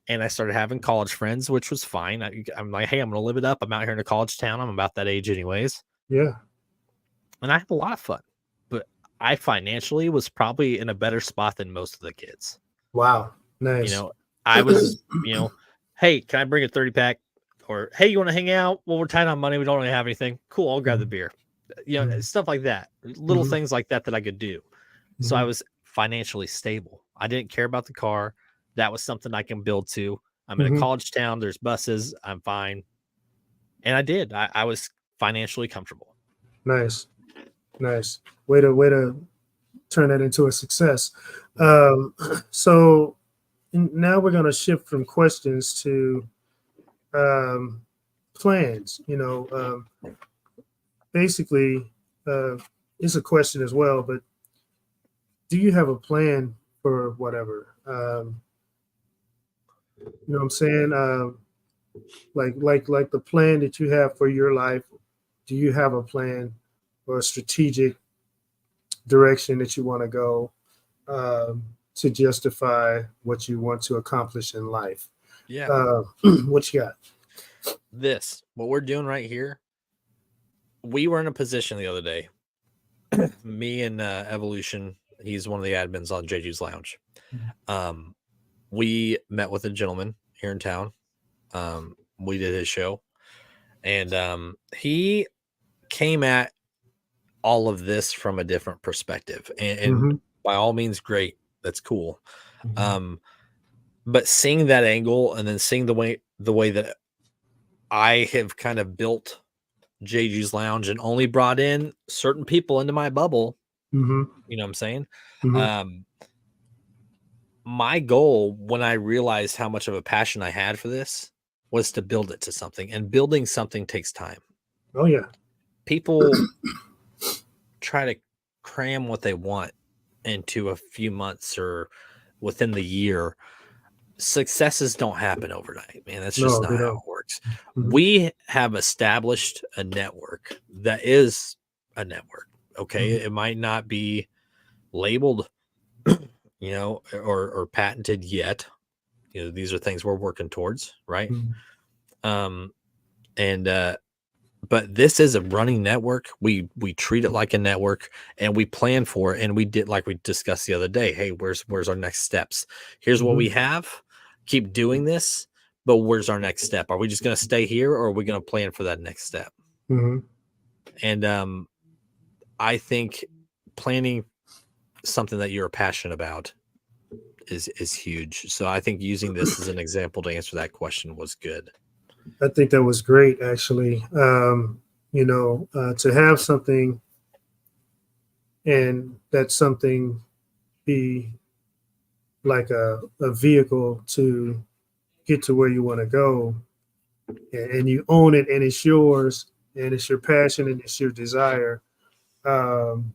And I started having college friends, which was fine. I'm like, hey, I'm going to live it up. I'm out here in a college town. I'm about that age, anyways. Yeah. And I had a lot of fun. But I financially was probably in a better spot than most of the kids. Wow. You Nice. know, I was, hey, can I bring a 30 pack? Or, hey, you want to hang out? Well, we're tight on money. We don't really have anything. Cool. I'll grab the Hmm. beer. Hmm. Stuff like that. Little Hmm. things like that I could do. So I Hmm. was financially stable. I didn't care about the car. That was something I can build to. I'm in a Hmm. college town. There's buses. I'm fine. And I did. I was financially comfortable. Nice. Nice. Way to turn that into a success. Mhm. So now we're going to shift from questions to um, plans. Basically, uh, it's a question as well, but do you have a plan for whatever? You know what I'm saying? Like the plan that you have for your life. do you have a plan or a strategic direction that you want to go, to justify what you want to accomplish in life? Yeah. Uh, what you got? What we're doing right here, we were in a position the other day, me and Ev.o.lution, he's one of the admins on JG's Lounge. We met with a gentleman here in town. We did his show, and he came at all of this from a different perspective, and by all means, great. That's cool. But seeing that angle and then seeing the way that I have kind of built JG's Lounge and only brought in certain people into my bubble, you know what I'm saying? My goal when I realized how much of a passion I had for this was to build it to something, and building something takes time. Oh yeah. People try to cram what they want into a few months or within the year. Successes don't happen overnight, man. That's just not how it works. We have established a network that is a network. Okay. It might not be labeled, you know, or patented yet. You know, these are things we're working towards, right? But this is a running network. We treat it like a network, and we plan for it. And we did, like we discussed the other day. Hey, where's our next steps? Here's what we have. Keep doing this, but where's our next step? Are we just going to stay here, or are we going to plan for that next step? And I think planning something that you're passionate about is huge. So I think using this as an example to answer that question was good. I think that was great, actually. You know, to have something and that something be like a vehicle to get to where you want to go, and you own it, and it's yours, and it's your passion, and it's your desire, and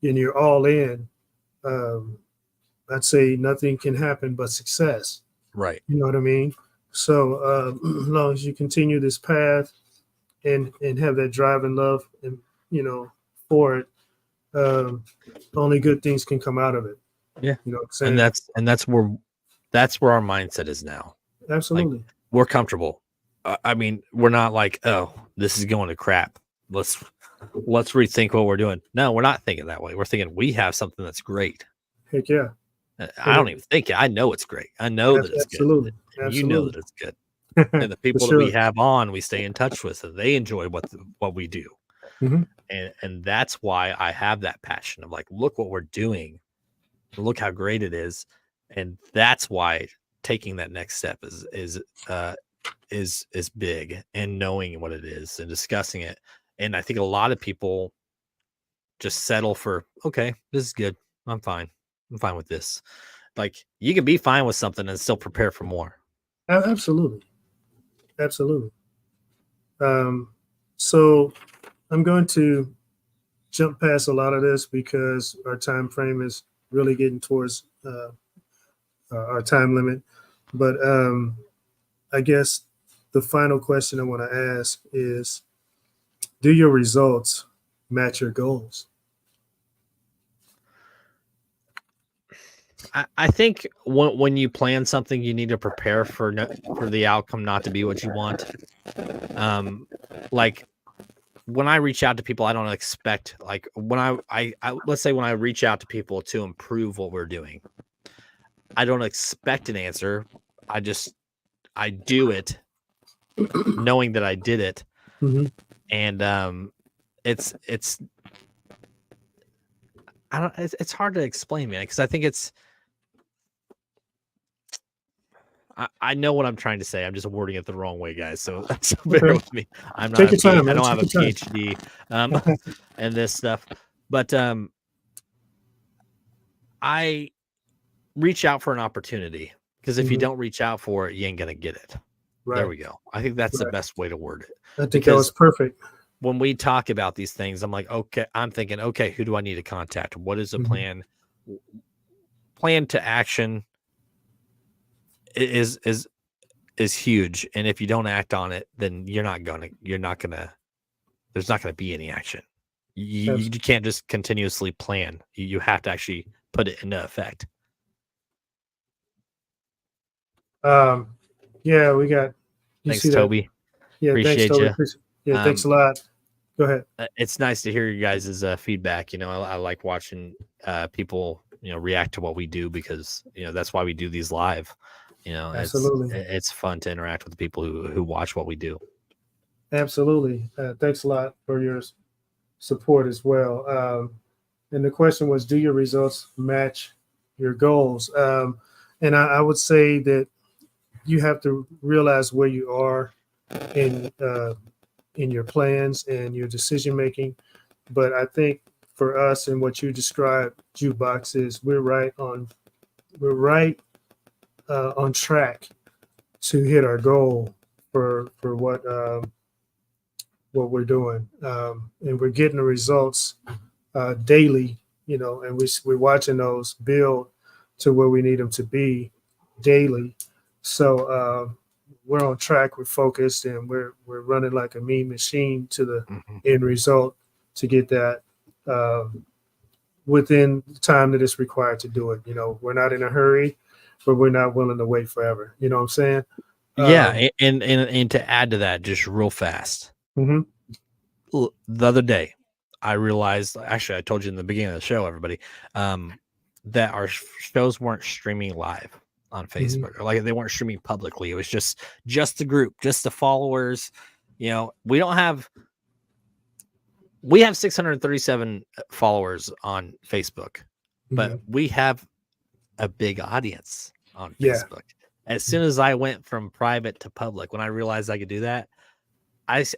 you're all in. I'd say nothing can happen but success. Right. You know what I mean? So as long as you continue this path and have that drive and love, and you know, for it, only good things can come out of it. Yeah. You know what I'm saying? And that's where our mindset is now. Absolutely. Like, we're comfortable. I mean, we're not like, oh, this is going to crap. Let's rethink what we're doing. No, we're not thinking that way. We're thinking we have something that's great. Heck yeah. I don't even think it. I know it's great. I know that it's absolutely. good. Absolutely. You know that it's good. And the people that we have on, we stay in touch with, and they enjoy what we do. And that's why I have that passion of like, look what we're doing. Look how great it is. And that's why taking that next step is big, and knowing what it is and discussing it. And I think a lot of people just settle for, okay, this is good. I'm fine with this. Like, you can be fine with something and still prepare for more. Absolutely. So I'm going to jump past a lot of this because our time frame is really getting towards our time limit. But I guess the final question I want to ask is, do your results match your goals? I think when you plan something, you need to prepare for the outcome not to be what you want. Like, when I reach out to people, I don't expect, like, when I let's say when I reach out to people to improve what we're doing, I don't expect an answer. I do it knowing that I did it. And it's hard to explain, man, because I think I know what I'm trying to say. I'm just wording it the wrong way, guys. So bear with me. I'm not. I don't have a PhD and this stuff, but I reach out for an opportunity, because if you don't reach out for it, you ain't gonna get it. Right. There we go. I think that's the best way to word it. I think that was perfect. When we talk about these things, I'm like, okay, I'm thinking, okay, who do I need to contact? What is the plan? Plan to action is huge. And if you don't act on it, then you're not gonna there's not going to be any action. You Abs- can't just continuously plan. You have to actually put it into effect. Um, yeah, we got. You Thanks, see that? Toby. Yeah, thanks, Appreciate Toby. you. Yeah, thanks Um, a lot. Go ahead. it's nice to hear you guys' feedback. I like watching people, react to what we do because that's why we do these live. Absolutely, It's fun to interact with the people who watch what we do. absolutely. Thanks a lot for your support as well. And the question was, do your results match your goals? And I would say that you have to realize where you are in in your plans and your decision making. But I think for us and what you described, jukebox is we're right on track to hit our goal for what we're doing, and we're getting the results daily. And we're watching those build to where we need them to be daily. So we're on track. We're focused, and we're running like a mean machine to the Mhm. end result to get that within the time that it's required to do it. We're not in a hurry, but we're not willing to wait forever. You know what I'm saying? Yeah, Um, and to add to that, just real fast, mhm, the other day, I realized. Actually, I told you in the beginning of the show, everybody, that our shows weren't streaming live on mhm, Facebook, or like they weren't streaming publicly. It was just the group, just the followers. We have 637 followers on Facebook, but mhm. we have a big audience on Yeah. Facebook. As soon as I went from private to public, when I realized I could do that,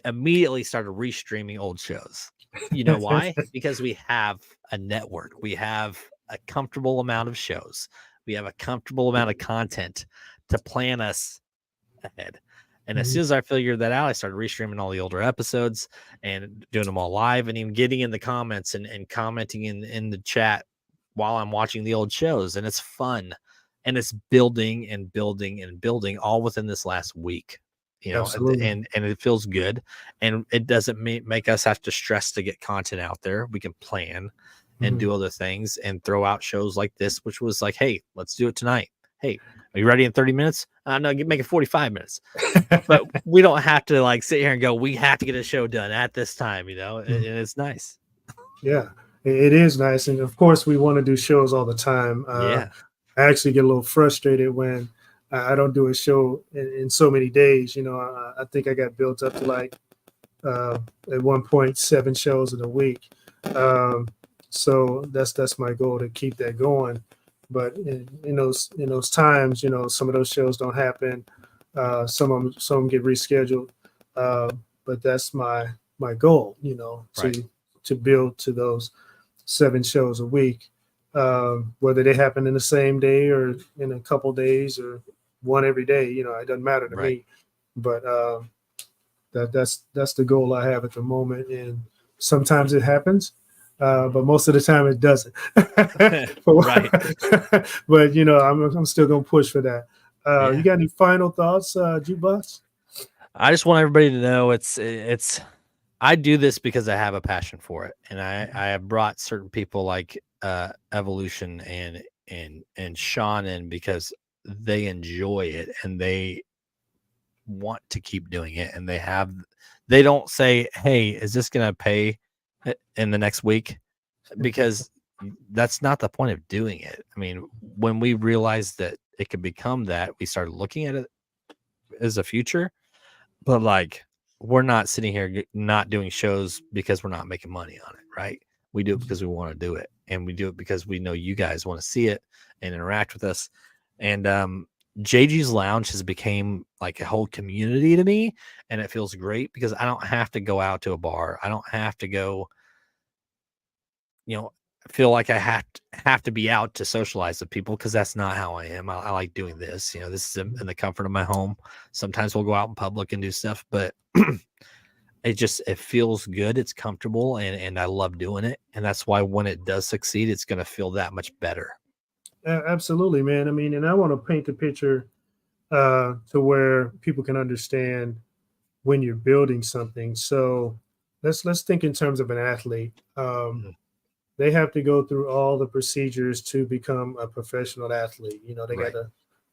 immediately started restreaming old shows. You know why? Because we have a network. We have a comfortable amount of shows. We have a comfortable amount of content to plan us ahead. And as Mhm. soon as I figured that out, I started restreaming all the older episodes and doing them all live and even getting in the comments and commenting in the chat while I'm watching the old shows. And it's fun. And it's building and building and building all within this last week. Absolutely. And it feels good. And it doesn't make us have to stress to get content out there. We can plan and Mhm. do other things and throw out shows like this, which was like, hey, let's do it tonight. Hey, are you ready in 30 minutes? No, make it 45 minutes. But we don't have to like sit here and go, we have to get a show done at this time, and Mhm. it's nice. Yeah, it is nice, and of course, we want to do shows all the time. Yeah. I actually get a little frustrated when I don't do a show in so many days. I think I got built up to like at one point 7 shows in a week. Um, so that's my goal to keep that going. But in those times, some of those shows don't happen. Some get rescheduled. Uh, but that's my goal. Right. To build to those 7 shows a week, whether they happen in the same day or in a couple days or one every day. It doesn't matter to Right. me. But that's the goal I have at the moment, and sometimes it happens, but most of the time it doesn't. Right. But I'm still gonna push for that. You Yeah. got any final thoughts, Jukebox? I just want everybody to know it's I do this because I have a passion for it. And I have brought certain people like Evolution and Sean in because they enjoy it and they want to keep doing it and they don't say, hey, is this gonna pay in the next week? Because that's not the point of doing it. I mean, when we realized that it could become that, we started looking at it as a future. But like, we're not sitting here not doing shows because we're not making money on it, right? We do it because we want to do it, and we do it because we know you guys want to see it and interact with us. And JG's Lounge has became like a whole community to me, and it feels great because I don't have to go out to a bar. I don't have to go, feel like I have to be out to socialize with people because that's not how I am. I like doing this. This is in the comfort of my home. Sometimes we'll go out in public and do stuff, but it feels good. It's comfortable, and I love doing it. And that's why when it does succeed, it's going to feel that much better. Absolutely, man. I mean, and I want to paint the picture to where people can understand when you're building something. So let's think in terms of an athlete. Mhm. They have to go through all the procedures to become a professional athlete. You know, they got Right. to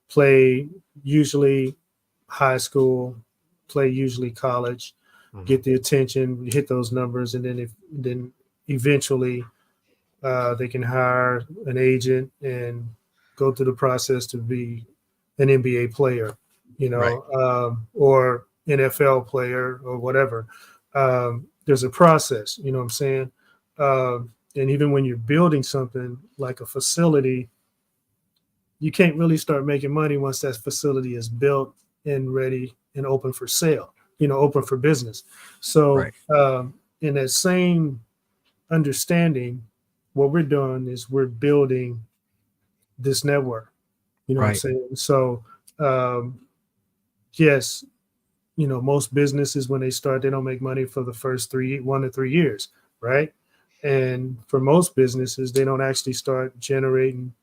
play usually high school, play usually college, Mhm. get the attention, hit those numbers, and then eventually they can hire an agent and go through the process to be an NBA player, Right. or NFL player or whatever. There's a process, you know what I'm saying? And even when you're building something like a facility, you can't really start making money once that facility is built and ready and open for sale, open for business. So, Right. in that same understanding, what we're doing is we're building this network. You know what I'm Right. saying? So, um, yes, most businesses when they start, they don't make money for the first 1 to 3 years, right? And for most businesses, they don't actually start generating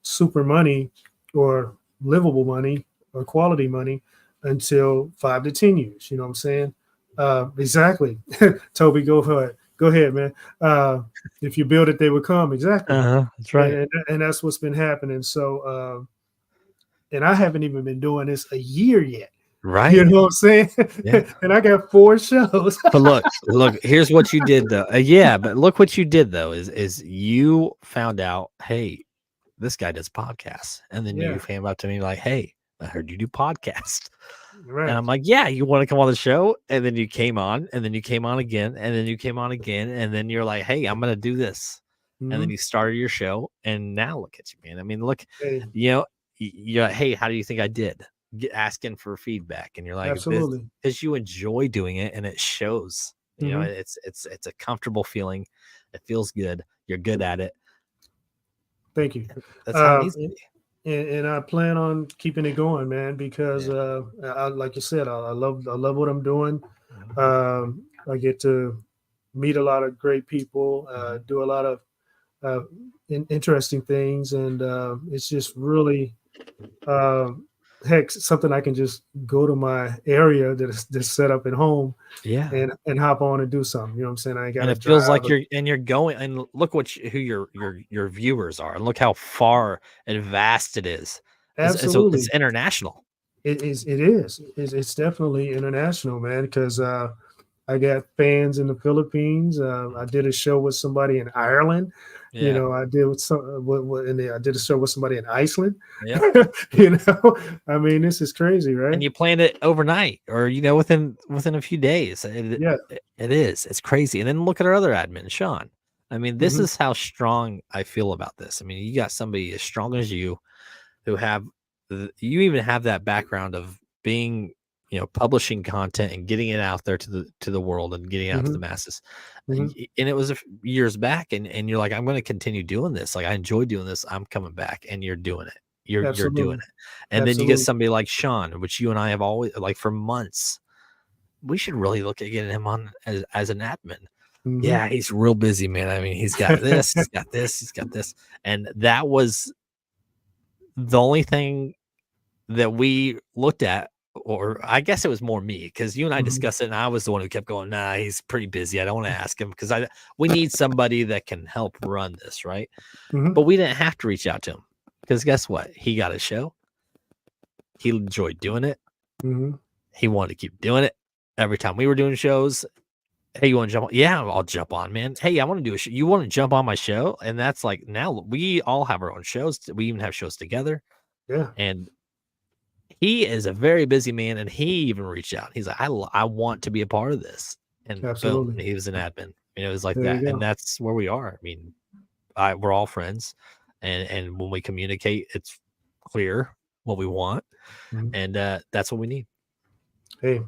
super money or livable money or quality money until 5 to 10 years. You know what I'm saying? Exactly. Toby, go ahead. Go ahead, man. If you build it, they will come. Exactly. Uh-huh. That's right. And that's what's been happening. So, and I haven't even been doing this a year yet. You Right. know what I'm saying? Yeah. And I got 4 shows. But look, here's what you did though. Yeah, but look what you did though is you found out, hey, this guy does podcasts. And then you Yeah, came up to me like, hey, I heard you do podcasts. And right. I'm like, yeah, you want to come on the show? And then you came on, and then you came on again, and then you came on again, and then you're like, hey, I'm gonna do this. And then Hmm. you started your show, and now look at you, man. I mean, look, Hey, you know, you're like, hey, how do you think I did? Asking for feedback, and you're like, this absolutely. because you enjoy doing it, and it shows. Hmm. It's a comfortable feeling. It feels good. You're good at it. Thank you. That's how it Um, needs to be. and I plan on keeping it going, man, because Yeah. like you said, I love what I'm doing. Mhm. I get to meet a lot of great people, Mhm. do a lot of uh, interesting things, and it's just really heck something I can just go to my area that's set up at home Yeah. and hop on and do something. You know what I'm saying? I ain't got And to it feels drive. like you're going and look what who your viewers are, and look how far and vast it is. It's Absolutely. international. It's definitely international, man, because I got fans in the Philippines. I Mhm. did a show with somebody in Ireland. Yeah, I did with some, I did a show with somebody in Iceland. yep. I mean, this is crazy, And right? you planned it overnight or, within a few days. Yeah. It is. It's crazy. And then look at our other admin, Sean. I mean, this Hmm. is how strong I feel about this. I mean, you got somebody as strong as you who have you even have that background of being, publishing content and getting it out there to the world and getting it out to the Hmm. masses. Hmm. And it was years back, and you're like, I'm going to continue doing this. Like I enjoy doing this. I'm coming back, and you're doing it. You're doing Absolutely. it. And then you get Absolutely. somebody like Sean, which you and I have always like for months. We should really look at getting him on as an admin. Hmm. Yeah, he's real busy, man. I mean, he's got this, he's got this, he's got this. And that was the only thing that we looked at, or I guess it was more me because you and I Hmm. discussed it, and I was the one who kept going, "Nah, he's pretty busy. I don't want to ask him because we need somebody that can help run this, right?" Hmm. But we didn't have to reach out to him because guess what? He got a show. He enjoyed doing it. Hmm. He wanted to keep doing it. Every time we were doing shows, hey, you want to jump on? Yeah, I'll jump on, man. Hey, I want to do a show. You want to jump on my show? And that's like now we all have our own shows. We even have shows together. Yeah. And he is a very busy man, and he even reached out. He's like, I want to be a part of this." And boom, Absolutely. he was an admin. It was like There you that, and go. that's where we are. I mean, we're all friends, and when we communicate, it's clear what we want, Mhm. and that's what we need. Hey,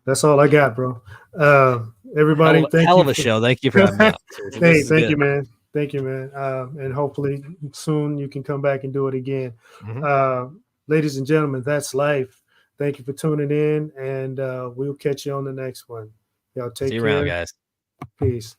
that's all I got, bro. Hell Everybody, of thank hell you of a for. show. Thank you for having me out. Seriously, this Hey, is thank good. you, man. Thank you, man. And hopefully soon you can come back and do it again. Mhm. Uh, Ladies and gentlemen, that's life. Thank you for tuning in, and we'll catch you on the next one. Y'all See take you around, care. guys. Peace.